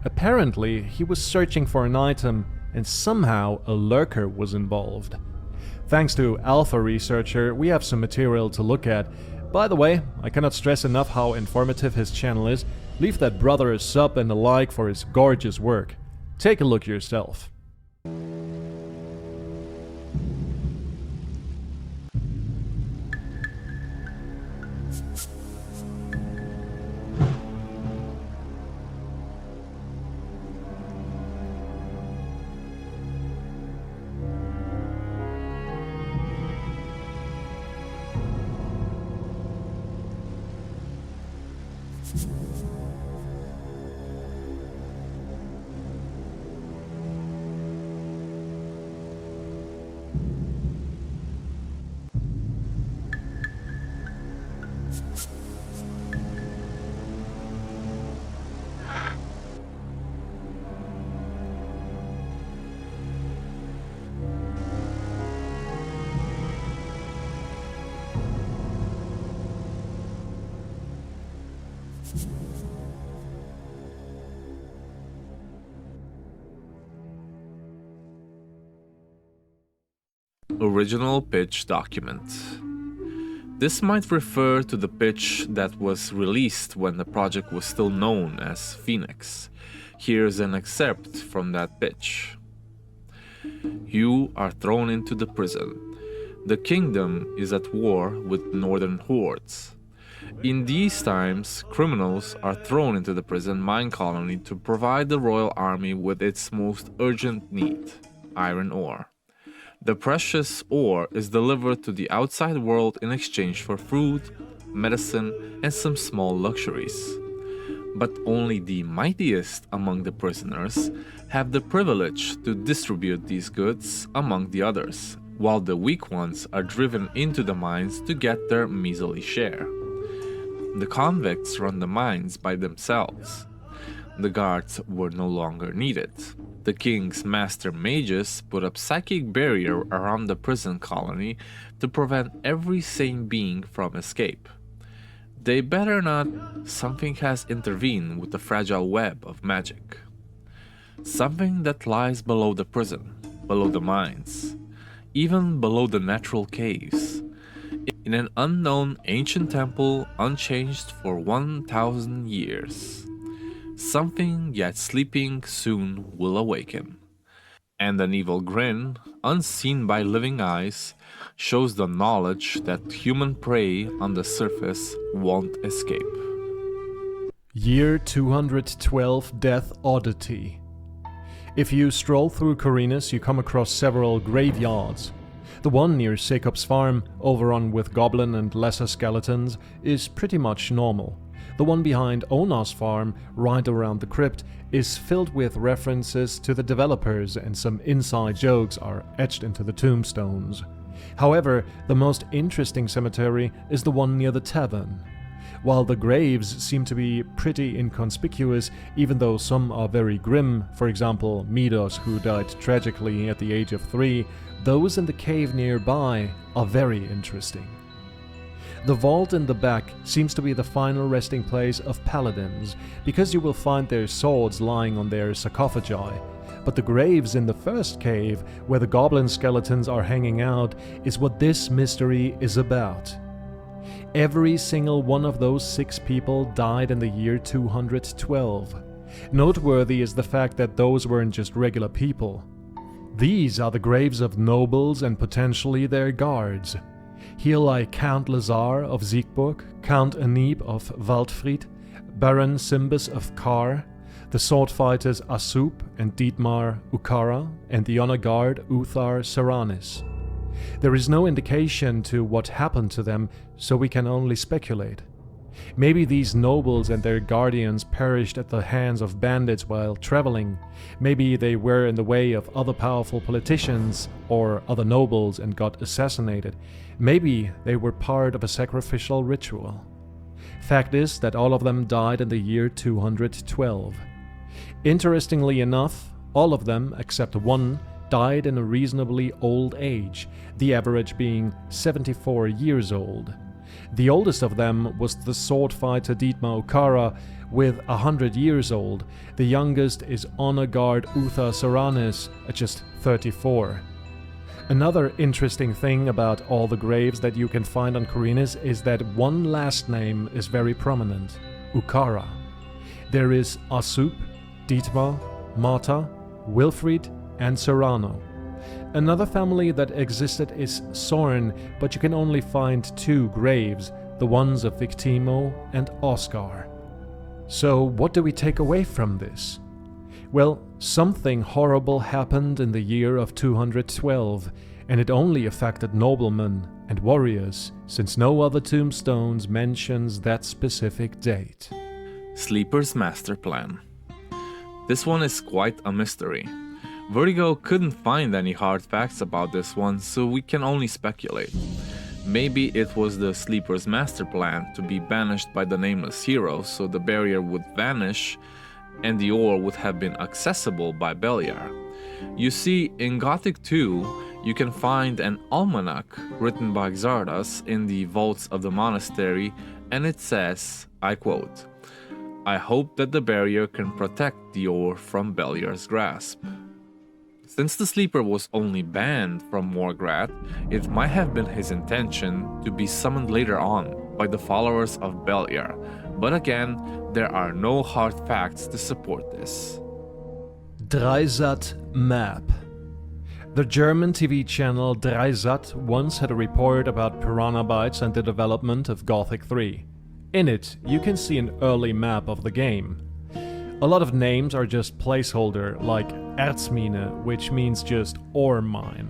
Apparently, he was searching for an item, and somehow a lurker was involved. Thanks to Alpha Researcher, we have some material to look at. By the way, I cannot stress enough how informative his channel is. Leave that brother a sub and a like for his gorgeous work. Take a look yourself. Original pitch document. This might refer to the pitch that was released when the project was still known as Phoenix. Here's an excerpt from that pitch. You are thrown into the prison. The kingdom is at war with northern hordes. In these times, criminals are thrown into the prison mine colony to provide the royal army with its most urgent need, iron ore. The precious ore is delivered to the outside world in exchange for food, medicine, and some small luxuries. But only the mightiest among the prisoners have the privilege to distribute these goods among the others, while the weak ones are driven into the mines to get their measly share. The convicts run the mines by themselves. The guards were no longer needed. The king's master mages put a psychic barrier around the prison colony to prevent every sane being from escape. They better not. Something has intervened with the fragile web of magic. Something that lies below the prison, below the mines, even below the natural caves, in an unknown ancient temple unchanged for 1,000 years. Something yet sleeping soon will awaken. And an evil grin, unseen by living eyes, shows the knowledge that human prey on the surface won't escape. Year 212 Death Oddity. If you stroll through Corinus, you come across several graveyards. The one near Sakop's farm, overrun with goblin and lesser skeletons, is pretty much normal. The one behind Onar's farm, right around the crypt, is filled with references to the developers, and some inside jokes are etched into the tombstones. However, the most interesting cemetery is the one near the tavern. While the graves seem to be pretty inconspicuous, even though some are very grim, for example Midos, who died tragically at the age of 3, those in the cave nearby are very interesting. The vault in the back seems to be the final resting place of paladins, because you will find their swords lying on their sarcophagi. But the graves in the first cave, where the goblin skeletons are hanging out, is what this mystery is about. Every single one of those 6 people died in the year 212. Noteworthy is the fact that those weren't just regular people. These are the graves of nobles and potentially their guards. Here lie Count Lazar of Siegburg, Count Anib of Waldfried, Baron Simbus of Kar, the sword fighters Asup and Dietmar Ukara, and the honor guard Uthar Saranis. There is no indication to what happened to them, so we can only speculate. Maybe these nobles and their guardians perished at the hands of bandits while traveling. Maybe they were in the way of other powerful politicians or other nobles and got assassinated. Maybe they were part of a sacrificial ritual. Fact is that all of them died in the year 212. Interestingly enough, all of them, except one, died in a reasonably old age, the average being 74 years old. The oldest of them was the sword fighter Dietmar Ukara, with 100 years old. The youngest is honor guard Uthar Saranis at just 34. Another interesting thing about all the graves that you can find on Corinus is that one last name is very prominent, Ukara. There is Asup, Dietmar, Marta, Wilfried, and Serrano. Another family that existed is Sorn, but you can only find 2 graves, the ones of Victimo and Oscar. So what do we take away from this? Well, something horrible happened in the year of 212, and it only affected noblemen and warriors, since no other tombstones mentions that specific date. Sleeper's Master Plan. This one is quite a mystery. Vertigo couldn't find any hard facts about this one, so we can only speculate. Maybe it was the Sleeper's master plan to be banished by the nameless hero, so the barrier would vanish and the ore would have been accessible by Beliar. You see, in Gothic 2, you can find an almanac written by Xardas in the vaults of the monastery, and it says, I quote, I hope that the barrier can protect the ore from Beliar's grasp. Since the Sleeper was only banned from Morgrat, it might have been his intention to be summoned later on by the followers of Beliar, but again, there are no hard facts to support this. Dreisat map. The German TV channel Dreisat once had a report about piranha bytes and the development of Gothic 3. In it, you can see an early map of the game. A lot of names are just placeholder, like Erzmine, which means just ore mine.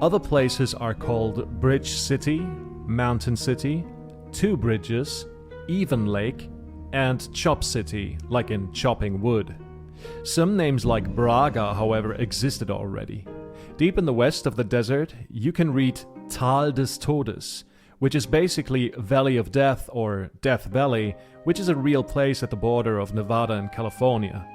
Other places are called Bridge City, Mountain City, Two Bridges, Even Lake, and Chop City, like in chopping wood. Some names like Braga, however, existed already. Deep in the west of the desert, you can read Tal des Todes, which is basically Valley of Death or Death Valley, which is a real place at the border of Nevada and California.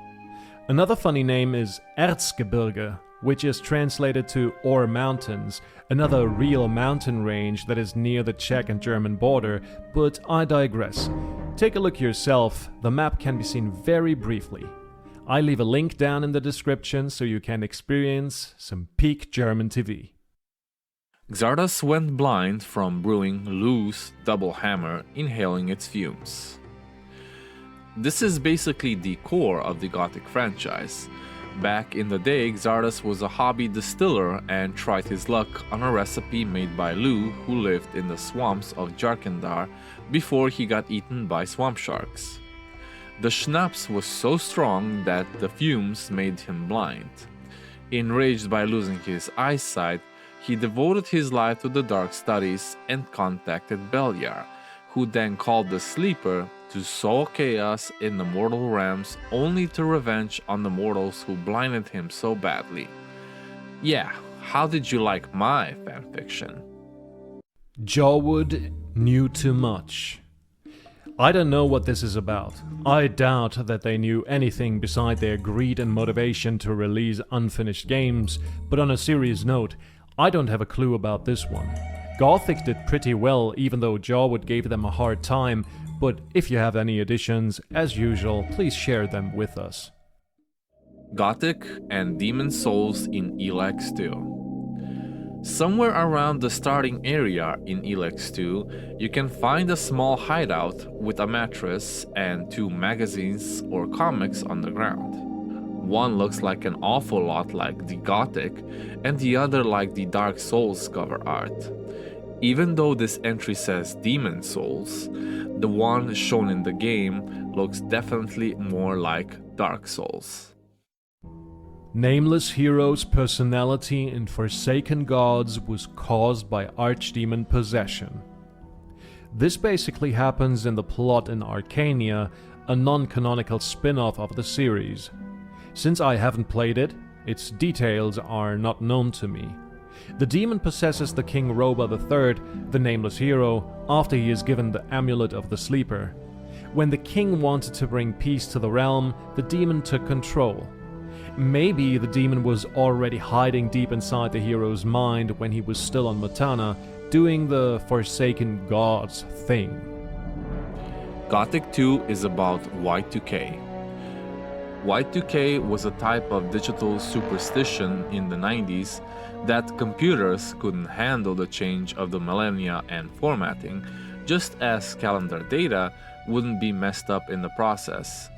Another funny name is Erzgebirge, which is translated to Ore Mountains, another real mountain range that is near the Czech and German border, but I digress. Take a look yourself, the map can be seen very briefly. I leave a link down in the description so you can experience some peak German TV. Xardas went blind from brewing loose double hammer, inhaling its fumes. This is basically the core of the Gothic franchise. Back in the day, Xardas was a hobby distiller and tried his luck on a recipe made by Lou, who lived in the swamps of Jarkandar before he got eaten by swamp sharks. The schnapps was so strong that the fumes made him blind. Enraged by losing his eyesight, he devoted his life to the dark studies and contacted Beliar, who then called the Sleeper to sow chaos in the mortal realms, only to revenge on the mortals who blinded him so badly. Yeah, how did you like my fanfiction? Jawwood knew too much. I don't know what this is about. I doubt that they knew anything beside their greed and motivation to release unfinished games, but on a serious note, I don't have a clue about this one. Gothic did pretty well, even though Jawwood gave them a hard time, but if you have any additions, as usual, please share them with us. Gothic and Demon Souls in Elex 2. Somewhere around the starting area in Elex 2, you can find a small hideout with a mattress and 2 magazines or comics on the ground. One looks like an awful lot like the Gothic, and the other like the Dark Souls cover art. Even though this entry says Demon Souls, the one shown in the game looks definitely more like Dark Souls. Nameless Hero's personality in Forsaken Gods was caused by archdemon possession. This basically happens in the plot in Arcania, a non-canonical spin-off of the series. Since I haven't played it, its details are not known to me. The demon possesses the King Roba III, the Nameless Hero, after he is given the Amulet of the Sleeper. When the king wanted to bring peace to the realm, the demon took control. Maybe the demon was already hiding deep inside the hero's mind when he was still on Matana, doing the Forsaken Gods thing. Gothic 2 is about Y2K. Y2K was a type of digital superstition in the 90s that computers couldn't handle the change of the millennia and formatting, just as calendar data wouldn't be messed up in the process.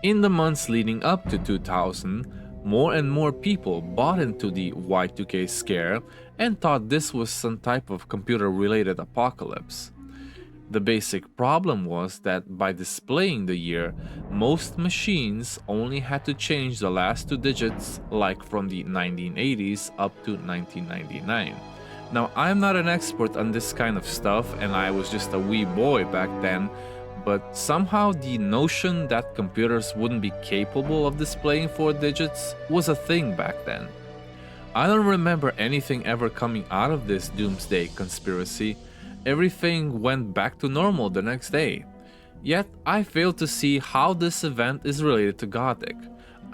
In the months leading up to 2000, more and more people bought into the Y2K scare and thought this was some type of computer-related apocalypse. The basic problem was that by displaying the year, most machines only had to change the last 2 digits, like from the 1980s up to 1999. Now, I'm not an expert on this kind of stuff, and I was just a wee boy back then, but somehow the notion that computers wouldn't be capable of displaying 4 digits was a thing back then. I don't remember anything ever coming out of this doomsday conspiracy. Everything went back to normal the next day. Yet, I fail to see how this event is related to Gothic.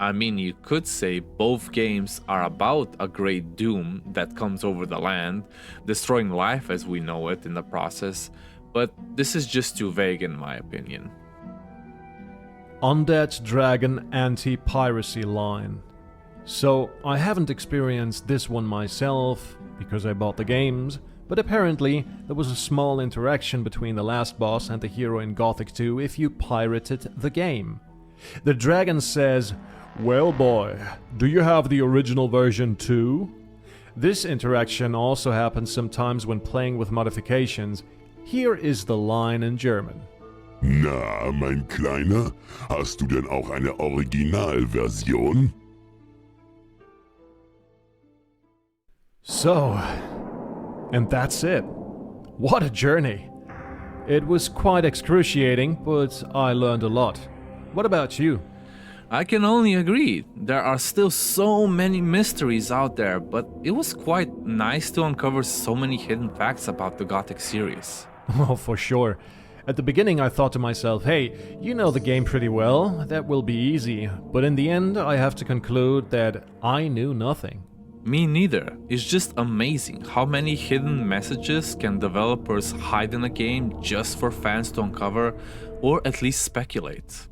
I mean, you could say both games are about a great doom that comes over the land, destroying life as we know it in the process, but this is just too vague in my opinion. Undead Dragon Anti-Piracy line. So, I haven't experienced this one myself, because I bought the games, but apparently there was a small interaction between the last boss and the hero in Gothic 2 if you pirated the game. The dragon says, "Well boy, do you have the original version too?" This interaction also happens sometimes when playing with modifications. Here is the line in German. Na, mein Kleiner, hast du denn auch eine Originalversion? So, and that's it. What a journey! It was quite excruciating, but I learned a lot. What about you? I can only agree. There are still so many mysteries out there, but it was quite nice to uncover so many hidden facts about the Gothic series. Oh, for sure. At the beginning I thought to myself, hey, you know the game pretty well, that will be easy. But in the end I have to conclude that I knew nothing. Me neither. It's just amazing how many hidden messages can developers hide in a game just for fans to uncover or at least speculate.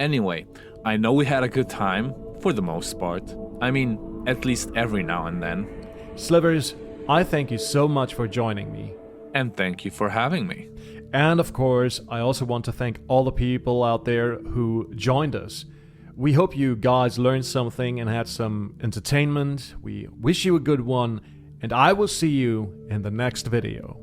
Anyway, I know we had a good time, for the most part. I mean, at least every now and then. Slivers, I thank you so much for joining me. And thank you for having me. And of course, I also want to thank all the people out there who joined us. We hope you guys learned something and had some entertainment. We wish you a good one, and I will see you in the next video.